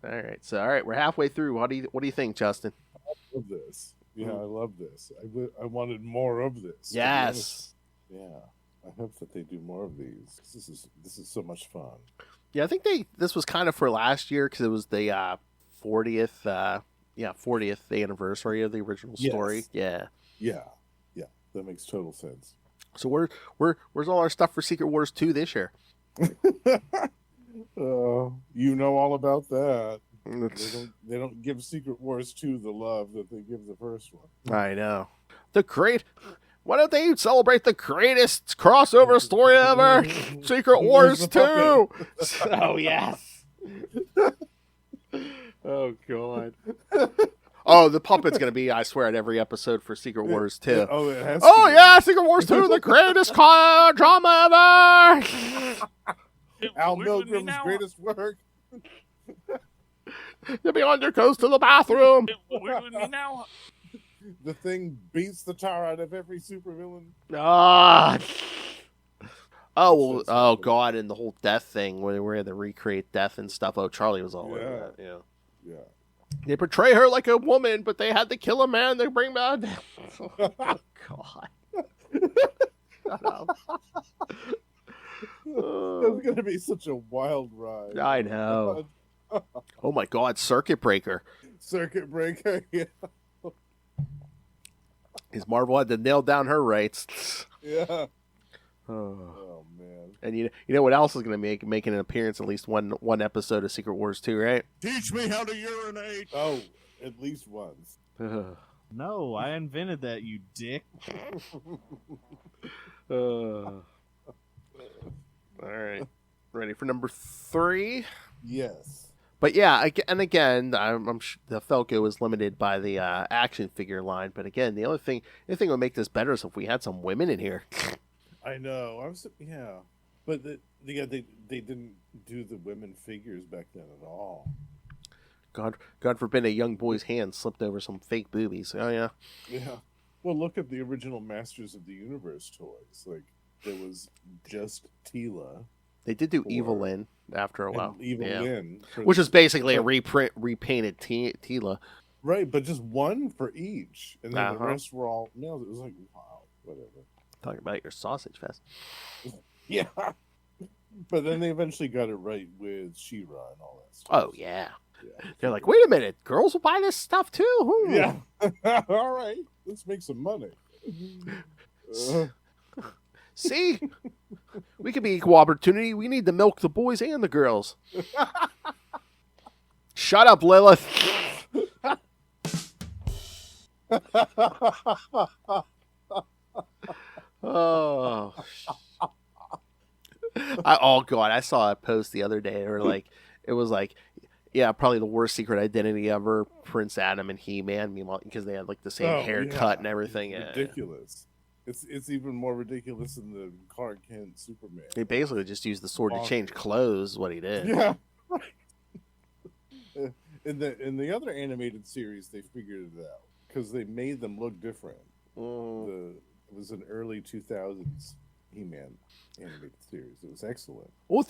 All right, we're halfway through. What do you think, Justin? I love this. Yeah, I love this. I wanted more of this. Yes. Yeah. I hope that they do more of these. This is so much fun. Yeah, I think this was kind of for last year because it was the 40th anniversary of the original story. Yes. Yeah. That makes total sense. So where's all our stuff for Secret Wars 2 this year? You know all about that. They don't give Secret Wars 2 the love that they give the first one. I know. Why don't they celebrate the greatest crossover story ever? Secret Wars 2! Oh, yes. Oh, God. Oh, the puppet's going to be, I swear, at every episode for Secret Wars 2. Oh, it has to be. Yeah, Secret Wars 2, the greatest drama ever! Al Milgram's greatest work. The Beyonder goes to the bathroom. The Thing beats the tar out of every supervillain. Oh, God, and the whole death thing where we had to recreate death and stuff. Oh, Charlie was all over that. Yeah. They portray her like a woman, but they had to kill a man to bring back. Oh, God. Shut up. It's going to be such a wild ride. I know. Oh, my God. Circuit Breaker. Yeah. His Marvel had to nail down her rights. Yeah. Oh man. And you know what else is going to make an appearance at least one episode of Secret Wars 2, right? Teach me how to urinate. Oh, at least once. No, I invented that, you dick. All right. Ready for number 3? Yes. But yeah, and again, I'm the Falco is limited by the action figure line. But again, the thing that would make this better is if we had some women in here. I know. But they didn't do the women figures back then at all. God forbid a young boy's hand slipped over some fake boobies. Oh yeah. Yeah. Well, look at the original Masters of the Universe toys. Like there was just Tila. They did do Evil Lyn after a while. Evil Lyn, which is basically a repainted Tila. Right, but just one for each, and then the rest were all males. It was like, wow, whatever. Talking about your sausage fest. Yeah. But then they eventually got it right with She-Ra and all that stuff. Oh yeah. They're like, wait a minute, girls will buy this stuff too. Yeah. All right, let's make some money. See, we could be equal opportunity. We need to milk the boys and the girls. Shut up, Lilith. Oh. Oh God! I saw a post the other day, or like it was like, yeah, probably the worst secret identity ever. Prince Adam and He-Man, meanwhile, because they had like the same haircut and everything. It's ridiculous. It's even more ridiculous than the Clark Kent Superman. He basically just used the sword to change clothes. Is what he did. Yeah, right. In the other animated series, they figured it out because they made them look different. It was an early 2000s He-Man animated series. It was excellent. Well, with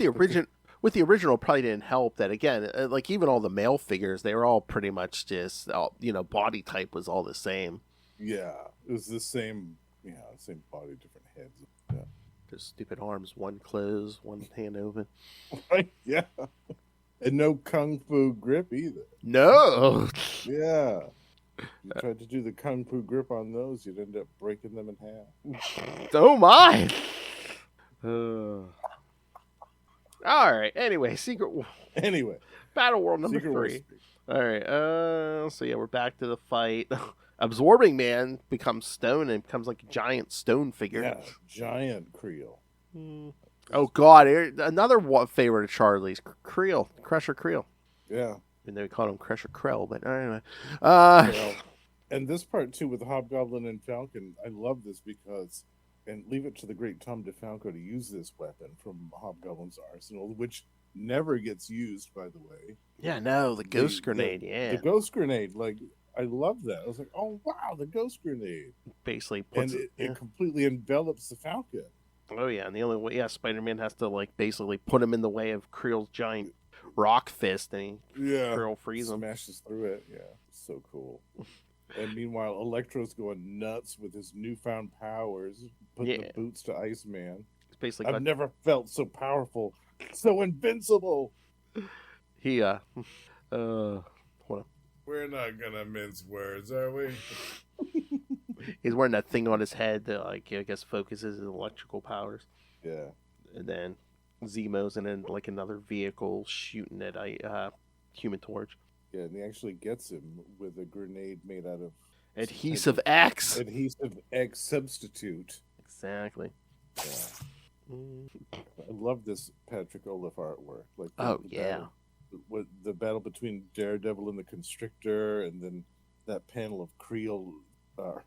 the original, probably didn't help that again. Like even all the male figures, they were all pretty much just body type was all the same. Yeah, it was the same. Yeah, same body, different heads. Yeah, just stupid arms, one closed, one hand open. Right? Yeah, and no kung fu grip either. No. Yeah. You tried to do the kung fu grip on those, you'd end up breaking them in half. Oh my! All right. Anyway, Battleworld number 3. All right. So yeah, we're back to the fight. Absorbing Man becomes stone and becomes like a giant stone figure. Yeah, giant Creel. Oh God! Another favorite of Charlie's, Creel, Crusher Creel. Yeah. And they called him Crusher Krell, but anyway. And this part too with Hobgoblin and Falcon, I love this because, and leave it to the great Tom DeFalco to use this weapon from Hobgoblin's arsenal, which never gets used, by the way. Yeah, no, the ghost grenade. The ghost grenade, like I love that. I was like, oh wow, the ghost grenade. Basically puts it completely envelops the Falcon. Oh yeah, and the only way, Spider-Man has to like basically put him in the way of Creel's giant rock fist, and Creel frees him. Smashes through it. Yeah, so cool. And meanwhile, Electro's going nuts with his newfound powers, putting the boots to Iceman. It's basically I've never felt so powerful, so invincible. He hold on. We're not gonna mince words, are we? He's wearing that thing on his head that, like, I guess focuses his electrical powers. Yeah. And then Zemo's and then like another vehicle shooting at a Human Torch. Yeah, and he actually gets him with a grenade made out of Adhesive X. Adhesive X substitute. Exactly. Yeah. I love this Patrick Olaf artwork. Like the battle between Daredevil and the Constrictor, and then that panel of Creel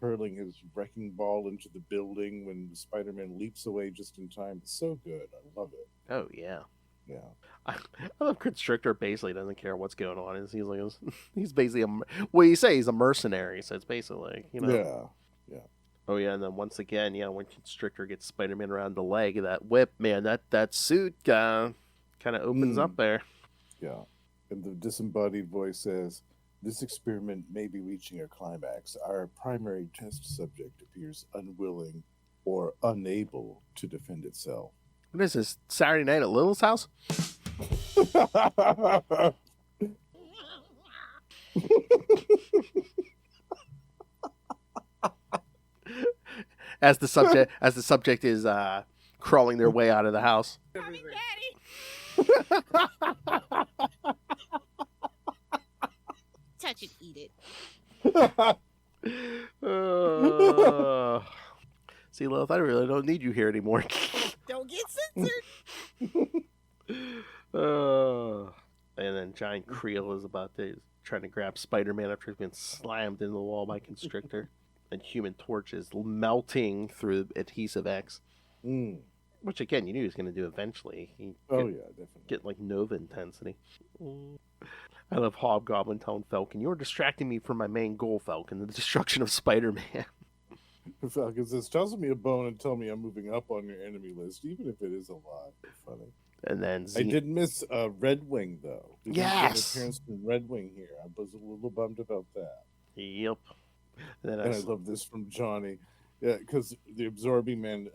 hurling his wrecking ball into the building when Spider-Man leaps away just in time. It's so good. I love it. Oh yeah. Yeah. I love Constrictor basically doesn't care what's going on. He's basically you say he's a mercenary, so it's basically like, Yeah. Oh yeah, and then once again, when Constrictor gets Spider-Man around the leg, that whip, man, that suit kind of opens up there. Yeah. And the disembodied voice says, "This experiment may be reaching a climax. Our primary test subject appears unwilling or unable to defend itself." What is this, Saturday night at Little's house? As the subject is crawling their way out of the house. Mommy, Daddy. Touch it, eat it. See, Lilith, I really don't need you here anymore. Don't get censored. And then giant Creel is trying to grab Spider-Man after he's been slammed into the wall by Constrictor. And Human Torch is melting through Adhesive X. Which, again, you knew he was going to do eventually. Definitely. Get, like, Nova intensity. I love Hobgoblin telling Falcon, "You're distracting me from my main goal, Falcon, the destruction of Spider-Man." Falcon says, "Toss me a bone and tell me I'm moving up on your enemy list, even if it is a lot." Funny. And then I did miss Red Wing, though. We didn't get an Yes! appearance from Red Wing here. I was a little bummed about that. Yep. And I love this from Johnny. Yeah, because the Absorbing Man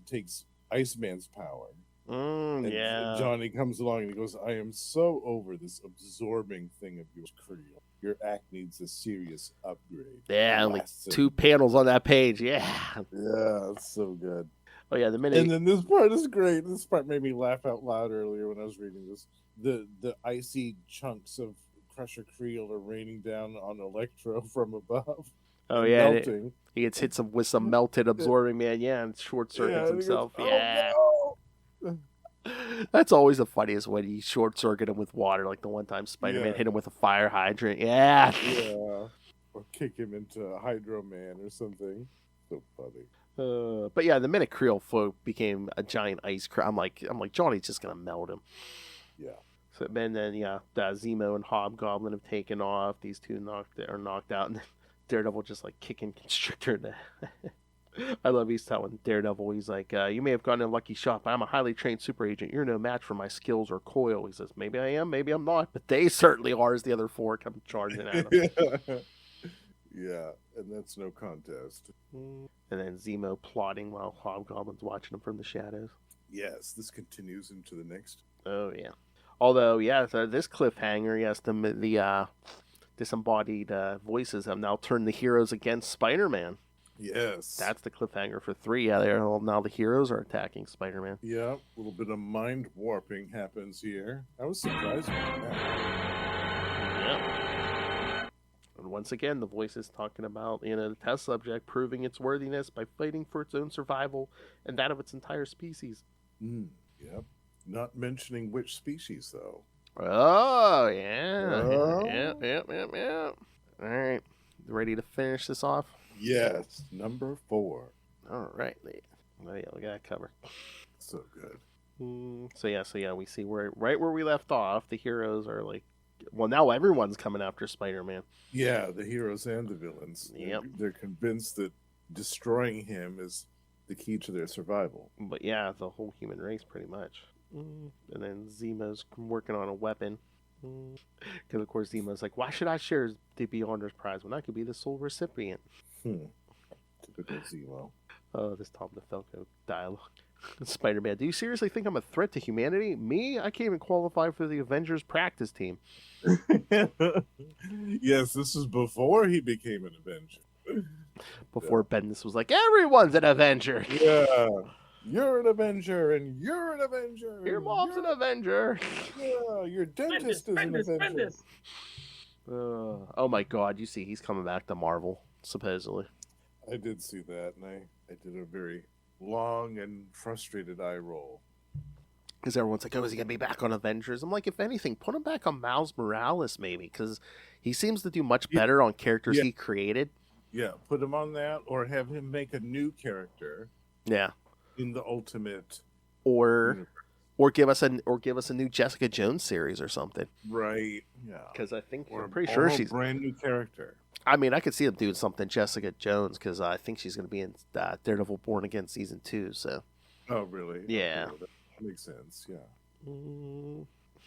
takes Iceman's power. And Yeah. Johnny comes along and he goes, "I am so over this absorbing thing of yours, Creel. Your act needs a serious upgrade." Yeah, like 2 panels on that page. Yeah. Yeah, it's so good. Oh, yeah, the minute... And then this part is great. This part made me laugh out loud earlier when I was reading this. The icy chunks of Crusher Creel are raining down on Electro from above. Oh, yeah. Melting. He gets hit with some melted Absorbing Man. Yeah, and short circuits himself. Goes, yeah. "Oh, no!" That's always the funniest when he short circuited him with water, like the one time Spider-Man hit him with a fire hydrant. Yeah. Yeah. Or kick him into Hydro Man or something. So funny. But yeah, the minute Creel folk became a giant ice crab, I'm like, Johnny's just gonna melt him. Yeah. So then Zemo and Hobgoblin have taken off. These two are knocked out, and then Daredevil just like kicking Constrictor in the I love he's telling Daredevil, he's like, "You may have gotten a lucky shot, but I'm a highly trained super agent. You're no match for my skills or coil." He says, "Maybe I am, maybe I'm not, but they certainly are," as the other 4 come charging at him. Yeah, and that's no contest. And then Zemo plotting while Hobgoblin's watching him from the shadows. Yes, this continues into the next. Oh, yeah. Although, yeah, this cliffhanger, yes, the disembodied voices have now turned the heroes against Spider-Man. Yes. That's the cliffhanger for 3. Yeah, now the heroes are attacking Spider-Man. Yeah, a little bit of mind warping happens here. I was surprised by that. Yeah. And once again, the voice is talking about, the test subject proving its worthiness by fighting for its own survival and that of its entire species. Yep. Not mentioning which species, though. Oh, yeah. Oh. Yeah. All right. Ready to finish this off? Yes, number 4. All right. Oh, yeah, we got it covered. So good. So yeah, we see right where we left off. The heroes are like, well, now everyone's coming after Spider-Man. Yeah, the heroes and the villains. Yep. They're convinced that destroying him is the key to their survival. But yeah, the whole human race, pretty much. And then Zemo's working on a weapon. Because, of course, Zemo's like, "Why should I share the Beyonder's prize when I could be the sole recipient?" Typical Zemo. Oh, this Tom DeFalco dialogue. Spider-Man, "Do you seriously think I'm a threat to humanity? Me? I can't even qualify for the Avengers practice team." Yes, this was before he became an Avenger. Before Bendis was like, "Everyone's an Avenger." Yeah. You're an Avenger, and you're an Avenger. Your mom's an Avenger. Yeah, your dentist is an Avenger. Oh my God! You see, he's coming back to Marvel, supposedly. I did see that, and I did a very long and frustrated eye roll. Because everyone's like, "Oh, is he gonna be back on Avengers?" I'm like, if anything, put him back on Miles Morales, maybe, because he seems to do much better on characters he created. Yeah, put him on that, or have him make a new character. Yeah. In the Ultimate, or give us a new Jessica Jones series or something. Right. Yeah. Because I'm pretty sure she's a brand new character. I mean, I could see them doing something Jessica Jones because I think she's going to be in Daredevil Born Again season 2. So. Oh really? Yeah. Okay, that makes sense. Yeah.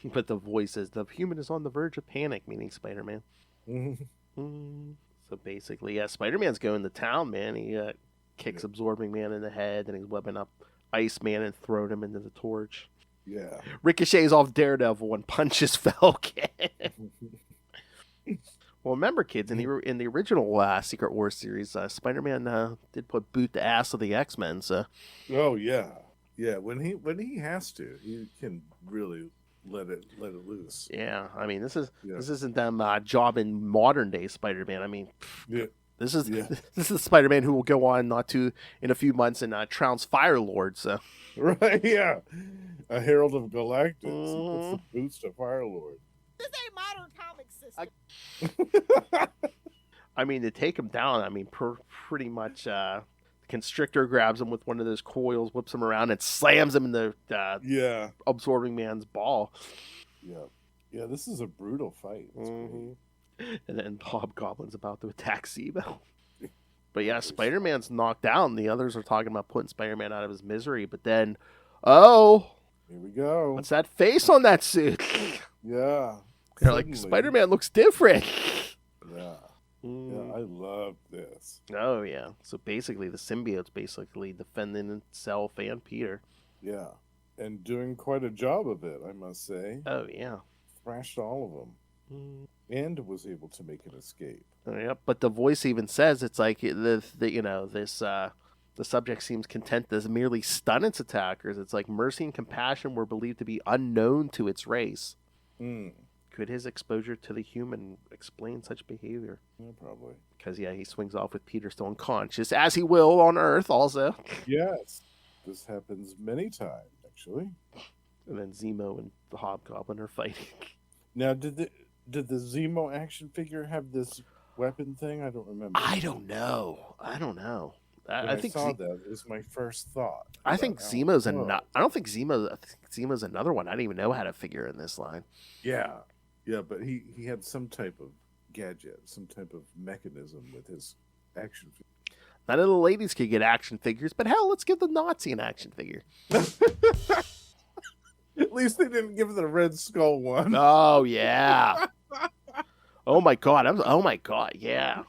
But the voice is the human is on the verge of panic, meaning Spider-Man. So basically, yeah, Spider-Man's going to town, man. He kicks Absorbing Man in the head, and he's webbing up Iceman and throwing him into the torch. Yeah. Ricochets off Daredevil and punches Falcon. Well, remember, kids, in the original Secret Wars series, Spider-Man did put boot the ass of the X-Men. So. Oh yeah, yeah. When he has to, he can really let it loose. Yeah, I mean, this isn't them jobbing modern day Spider-Man. I mean. Yeah. This is Spider-Man who will go on in a few months and trounce Firelord. So. Right, yeah, a Herald of Galactus. He puts the boots to Firelord. This ain't modern comic system. I mean, to take him down, I mean, pretty much the Constrictor grabs him with one of those coils, whips him around, and slams him in the Yeah. Absorbing Man's ball. Yeah. Yeah, this is a brutal fight. It's And then Hobgoblin's about to attack Zemo. But yeah, Spider-Man's knocked down. The others are talking about putting Spider-Man out of his misery. But then, here we go. What's that face on that suit? Yeah. They're like, Spider-Man looks different. Yeah. Yeah, I love this. Oh, yeah. So basically, the symbiote's basically defending itself and Peter. Yeah. And doing quite a job of it, I must say. Oh, yeah. Thrashed all of them. And was able to make an escape. Yep, but the voice even says it's like the subject seems content to merely stun its attackers. It's like mercy and compassion were believed to be unknown to its race. Could his exposure to the human explain such behavior? Yeah, probably. Because he swings off with Peter still unconscious, as he will on Earth also. Yes, this happens many times actually. And then Zemo and the Hobgoblin are fighting. Now, did the Zemo action figure have this weapon thing? I don't remember. I don't know. I think saw that. It was my first thought. I think Zemo's I don't think Zemo's another one. I didn't even know how to figure in this line. Yeah, but he had some type of gadget, some type of mechanism with his action figure. None of the ladies could get action figures, but hell, let's give the Nazi an action figure. At least they didn't give the Red Skull one. Oh yeah. Oh my god. Yeah.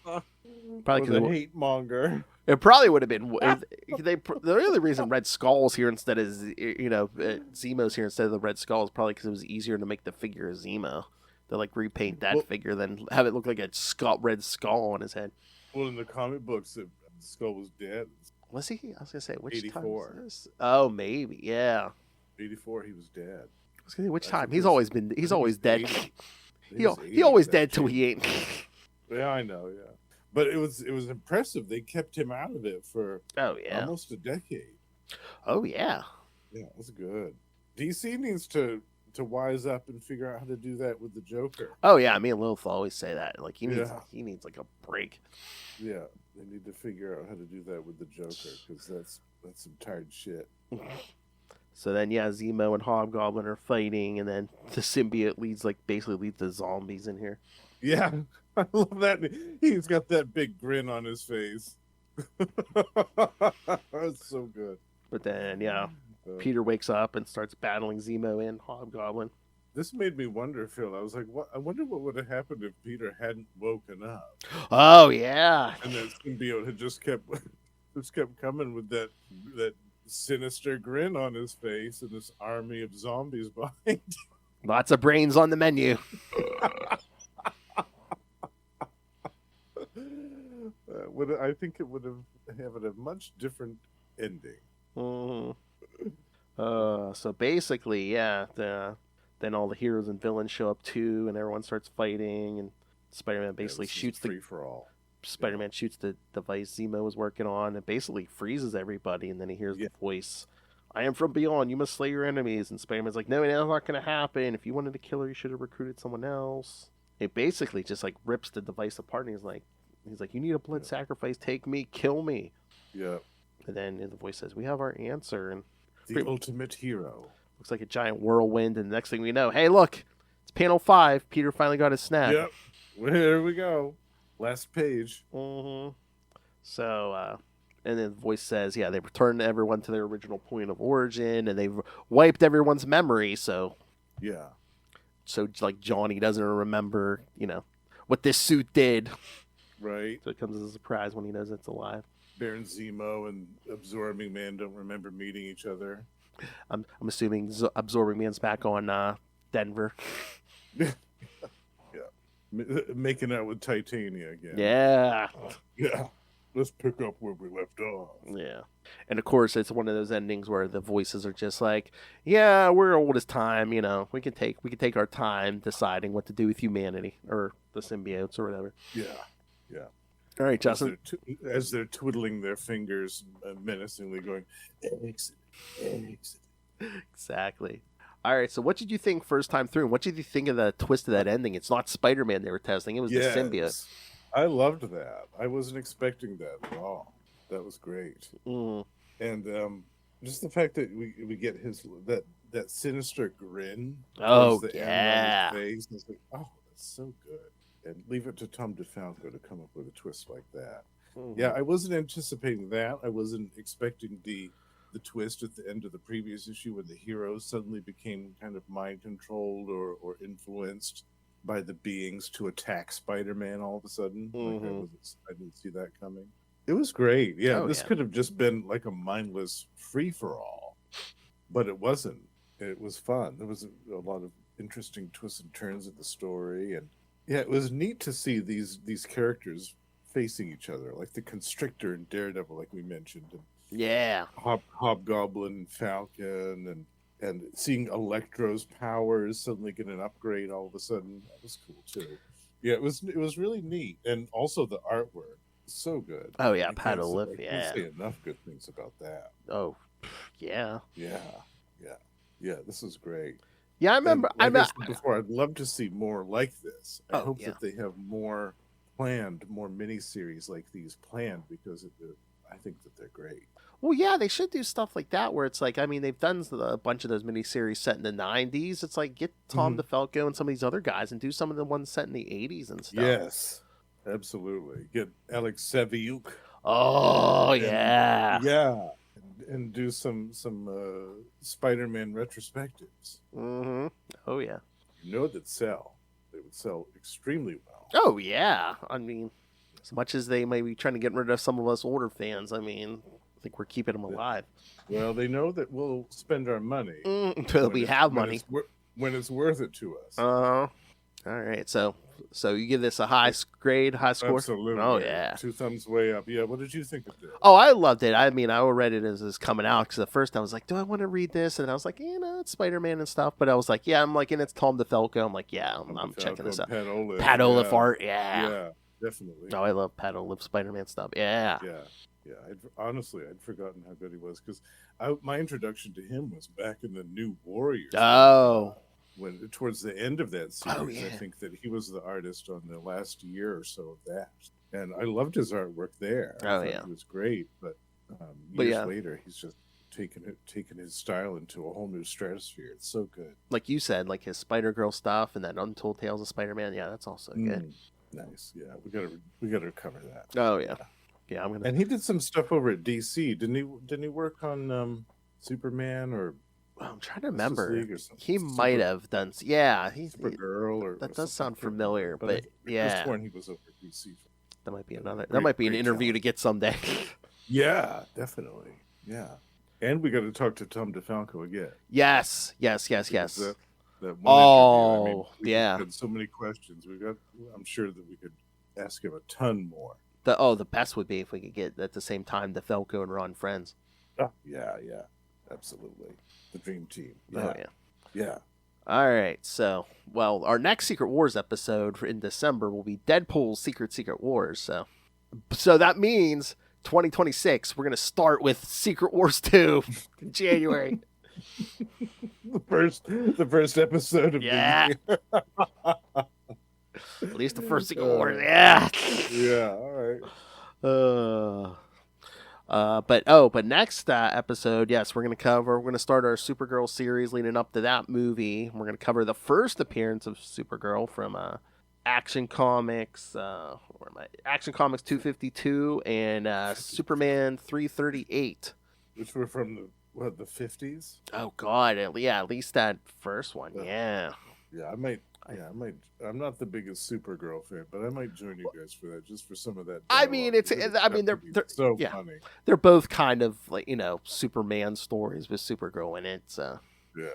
Probably the hate monger. It probably would have been. The only reason Red Skull's here instead of Zemo's here instead of the Red Skull is probably because it was easier to make the figure of Zemo. To like repaint that figure than have it look like a red skull on his head. Well, in the comic books, the skull was dead. Was he? I was gonna say which 84. time was this? Oh, maybe. Yeah. 84. He was dead. I was gonna say which time? He's always dead. He was always 80, dead till he ain't. Yeah, I know. Yeah, but it was impressive. They kept him out of it for almost a decade. Oh yeah. Yeah, it was good. DC needs to wise up and figure out how to do that with the Joker. Oh yeah, me and Lilith always say that. Like he needs like a break. Yeah, they need to figure out how to do that with the Joker because that's some tired shit. So then, yeah, Zemo and Hobgoblin are fighting, and then the symbiote leads the zombies in here. Yeah, I love that. He's got that big grin on his face. That's so good. But then, yeah, Peter wakes up and starts battling Zemo and Hobgoblin. This made me wonder, Phil. I was like, "What? I wonder what would have happened if Peter hadn't woken up." Oh yeah, and that symbiote had just kept coming with that sinister grin on his face and this army of zombies behind. Lots of brains on the menu. I think it would have had a much different ending. So basically, yeah, then all the heroes and villains show up too, and everyone starts fighting, and Spider-Man basically shoots the free-for-all. Spider-Man shoots the device Zemo was working on and basically freezes everybody, and then he hears the voice, "I am from beyond, you must slay your enemies." And Spider-Man's like, "No, that's not going to happen. If you wanted to kill her, you should have recruited someone else." It basically just like rips the device apart, and he's like, "You need a blood sacrifice, take me, kill me." Yeah. And then the voice says, "We have our answer." And the ultimate hero. Looks like a giant whirlwind, and the next thing we know, hey, look, it's panel 5. Peter finally got his snap. Yep. There we go. Last page. So, and then the voice says, yeah, they returned everyone to their original point of origin, and they've wiped everyone's memory, so... Yeah. So, like, Johnny doesn't remember, what this suit did. Right. So it comes as a surprise when he knows it's alive. Baron Zemo and Absorbing Man don't remember meeting each other. I'm assuming Absorbing Man's back on Denver. Yeah. Making out with Titania again. Yeah. Yeah. Let's pick up where we left off. Yeah. And of course, it's one of those endings where the voices are just like, yeah, we're old as time, we can take our time deciding what to do with humanity or the symbiotes or whatever. Yeah. Yeah. All right, Justin. As they're twiddling their fingers menacingly going, exit. Exactly. All right, so what did you think first time through? What did you think of the twist of that ending? It's not Spider-Man they were testing; it was the symbiote. I loved that. I wasn't expecting that at all. That was great. And just the fact that we get that sinister grin Oh, towards the yeah. end on his face. It's like, oh, that's so good. And leave it to Tom DeFalco to come up with a twist like that. Yeah, I wasn't anticipating that. I wasn't expecting the twist at the end of the previous issue when the heroes suddenly became kind of mind controlled or influenced by the beings to attack Spider-Man all of a sudden. I didn't see that coming. It was great. Yeah, this could have just been like a mindless free-for-all, but it wasn't. It was fun. There was a lot of interesting twists and turns of the story, and yeah, it was neat to see these characters facing each other, like the Constrictor and Daredevil, like we mentioned, and Hobgoblin and Falcon, and seeing Electro's powers suddenly get an upgrade all of a sudden. That was cool too. Yeah, it was really neat, and also the artwork, so good. Oh yeah, Paddle. I can't say enough good things about that. Oh, yeah. This is great. Yeah, I remember. I said before, I'd love to see more like this. I hope that they have more miniseries like these planned, because I think that they're great. Well, yeah, they should do stuff like that where it's like, I mean, they've done a bunch of those miniseries set in the 90s. It's like, get Tom DeFalco and some of these other guys and do some of the ones set in the 80s and stuff. Yes, absolutely. Get Alex Saviuk. Oh, yeah. Yeah. And do some Spider-Man retrospectives. Oh, yeah. They would sell extremely well. Oh, yeah. I mean, as much as they may be trying to get rid of some of us older fans, I mean, I think we're keeping them alive. Well, they know that we'll spend our money until we have money. When it's worth it to us. All right. So you give this a high score? Absolutely. Oh, yeah. 2 thumbs way up. Yeah, what did you think of this? Oh, I loved it. I mean, I read it as it's coming out, because at first I was like, do I want to read this? And I was like, it's Spider-Man and stuff. But I was like, and it's Tom DeFalco. I'm like, I'm checking this out. Pat Olaf art, Yeah, definitely. Oh, I love Pat Olaf Spider-Man stuff. Yeah. Honestly, I'd forgotten how good he was, because my introduction to him was back in the New Warriors. Oh. When towards the end of that series, I think that he was the artist on the last year or so of that, and I loved his artwork there. It was great, but years later, he's just taken his style into a whole new stratosphere. It's so good. Like you said, like his Spider-Girl stuff and that Untold Tales of Spider-Man. Yeah, that's also good. Nice. Yeah, we gotta cover that. Oh yeah. Yeah, I'm gonna. And he did some stuff over at DC. Didn't he work on Superman or? I'm trying to remember. He might have done. Yeah, he's Supergirl or that does sound familiar, but yeah. This one he was over at DC. That might be another. That might be an interview to get someday. Yeah, definitely. Yeah, and we got to talk to Tom DeFalco again. Yes. That one interview. We yeah. had so many questions. I'm sure that we could ask him a ton more. The best would be if we could get at the same time DeFalco and Ron Friends. Oh, yeah, absolutely. The dream team. Yeah. Oh, yeah. All right. So, our next Secret Wars episode in December will be Deadpool's Secret Wars. So that means 2026, we're going to start with Secret Wars 2 in January. the first episode of the year. At least the first Secret Wars. Yeah. Yeah, all right. But next episode, yes, we're going to start our Supergirl series leading up to that movie. We're going to cover the first appearance of Supergirl from Action Comics, Action Comics 252 and Superman 338. Which were from the 50s? Oh God, at least that first one. Yeah, I might. I'm not the biggest Supergirl fan, but I might join you guys for that, just for some of that. I mean, they're so funny. They're both kind of like Superman stories with Supergirl in it. So. Yeah,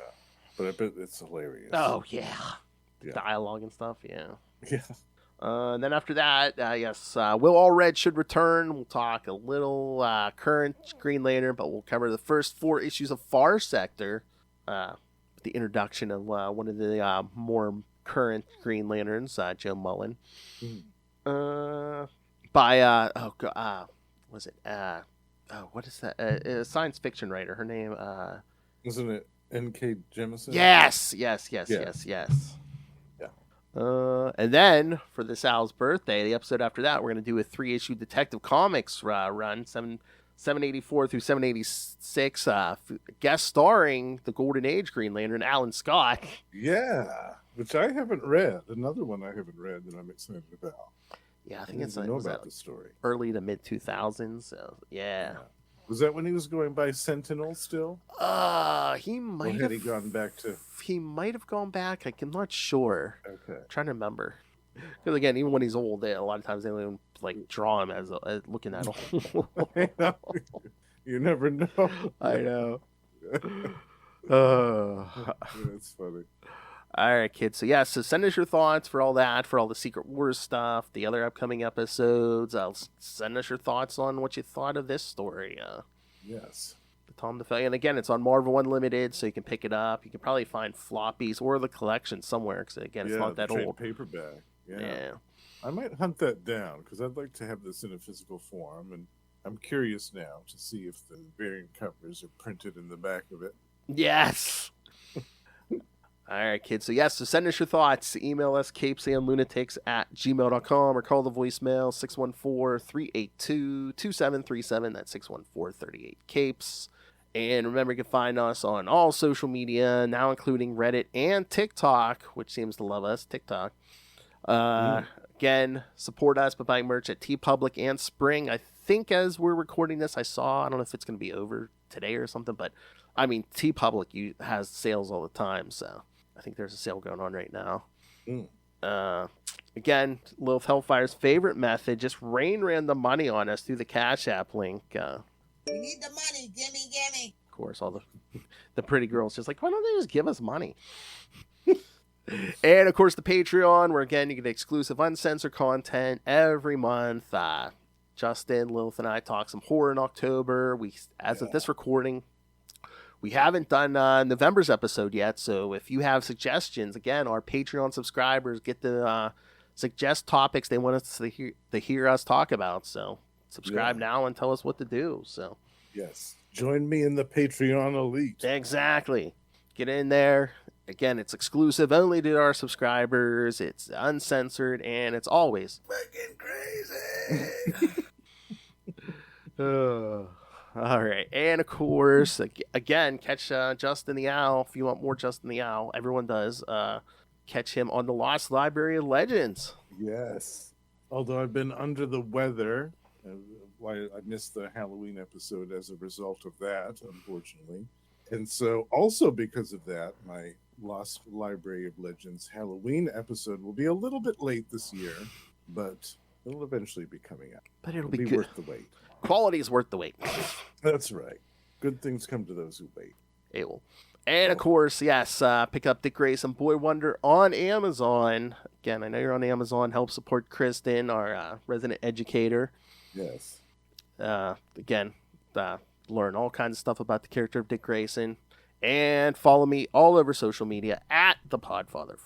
but I bet it's hilarious. Oh yeah. Dialogue and stuff. Yeah. Yeah. And then after that, Will Allred should return. We'll talk a little current Green Lantern, but we'll cover the first 4 issues of Far Sector. The introduction of one of the more current Green Lanterns, Joe Mullen. By what is that? A science fiction writer. Her name isn't it N.K. Jemisin. Yes. Yeah. And then for this Al's birthday, the episode after that, we're going to do a 3-issue Detective Comics run, 784 through 786, guest starring the Golden Age Green Lantern, Alan Scott. Yeah, which I haven't read. Another one I haven't read that I'm excited about. Yeah, I think it's know about the story. Early to mid 2000s. So yeah. Was that when he was going by Sentinel still? He might have gone back to. He might have gone back. I'm not sure. Okay. I'm trying to remember. Because again, even when he's old, a lot of times they don't even draw him as looking at him. You never know. I know. That's funny. All right, kids. So send us your thoughts for all that, for all the Secret Wars stuff, the other upcoming episodes. Send us your thoughts on what you thought of this story. Yes. The Tom DeFeo. And again, it's on Marvel Unlimited, so you can pick it up. You can probably find floppies or the collection somewhere, because again, it's not that old. Paperback. Yeah. I might hunt that down, because I'd like to have this in a physical form, and I'm curious now to see if the variant covers are printed in the back of it. Yes. All right, kids. So send us your thoughts. Email us, capesandlunatics@gmail.com, or call the voicemail, 614-382-2737. That's 614-38-CAPES. And remember, you can find us on all social media, now including Reddit and TikTok, which seems to love us, TikTok. Again, support us by buying merch at TeePublic and Spring. I think as we're recording this, I don't know if it's going to be over today or something, but I mean, TeePublic has sales all the time, so I think there's a sale going on right now. Again, Lilith Hellfire's favorite method, just rain random money on us through the Cash App link. We need the money. Gimme. Of course, all the pretty girls just like, why don't they just give us money? And, of course, the Patreon, where, again, you get exclusive uncensored content every month. Justin, Lilith, and I talk some horror in October. As of this recording, we haven't done November's episode yet, so if you have suggestions, again, our Patreon subscribers get to suggest topics they want us to hear us talk about. So subscribe now and tell us what to do. So yes, join me in the Patreon elite. Exactly. Get in there. Again, it's exclusive only to our subscribers. It's uncensored, and it's always Fucking crazy. all right. And, of course, again, catch Justin the Owl. If you want more Justin the Owl, everyone does. Catch him on the Lost Library of Legends. Yes. Although I've been under the weather. I missed the Halloween episode as a result of that, unfortunately. And so, also because of that, my Lost Library of Legends Halloween episode will be a little bit late this year, but it'll eventually be coming out. But it'll be good. Worth the wait. Quality is worth the wait. That's right. Good things come to those who wait. It will. And, of course, pick up Dick Grayson Boy Wonder on Amazon. Again, I know you're on Amazon. Help support Kristen, our resident educator. Yes. Again, learn all kinds of stuff about the character of Dick Grayson. And follow me all over social media at the Podfather.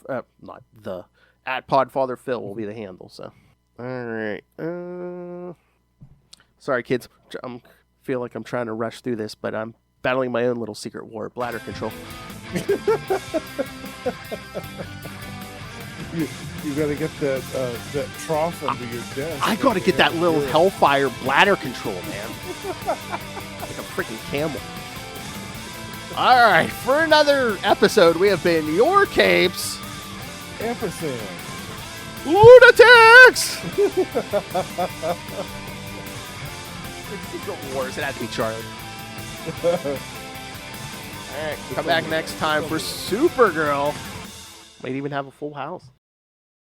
At Podfather Phil will be the handle. So, all right. Sorry, kids. I feel like I'm trying to rush through this, but I'm battling my own little secret war, bladder control. You got to get that trough under your desk. I got to get that little Hellfire bladder control, man. Like a freaking camel. All right, for another episode, we have been your Capes. Ampersand. Lunatics! Secret Wars. It had to be Charlie. All right, come back next time for Supergirl. Might even have a full house.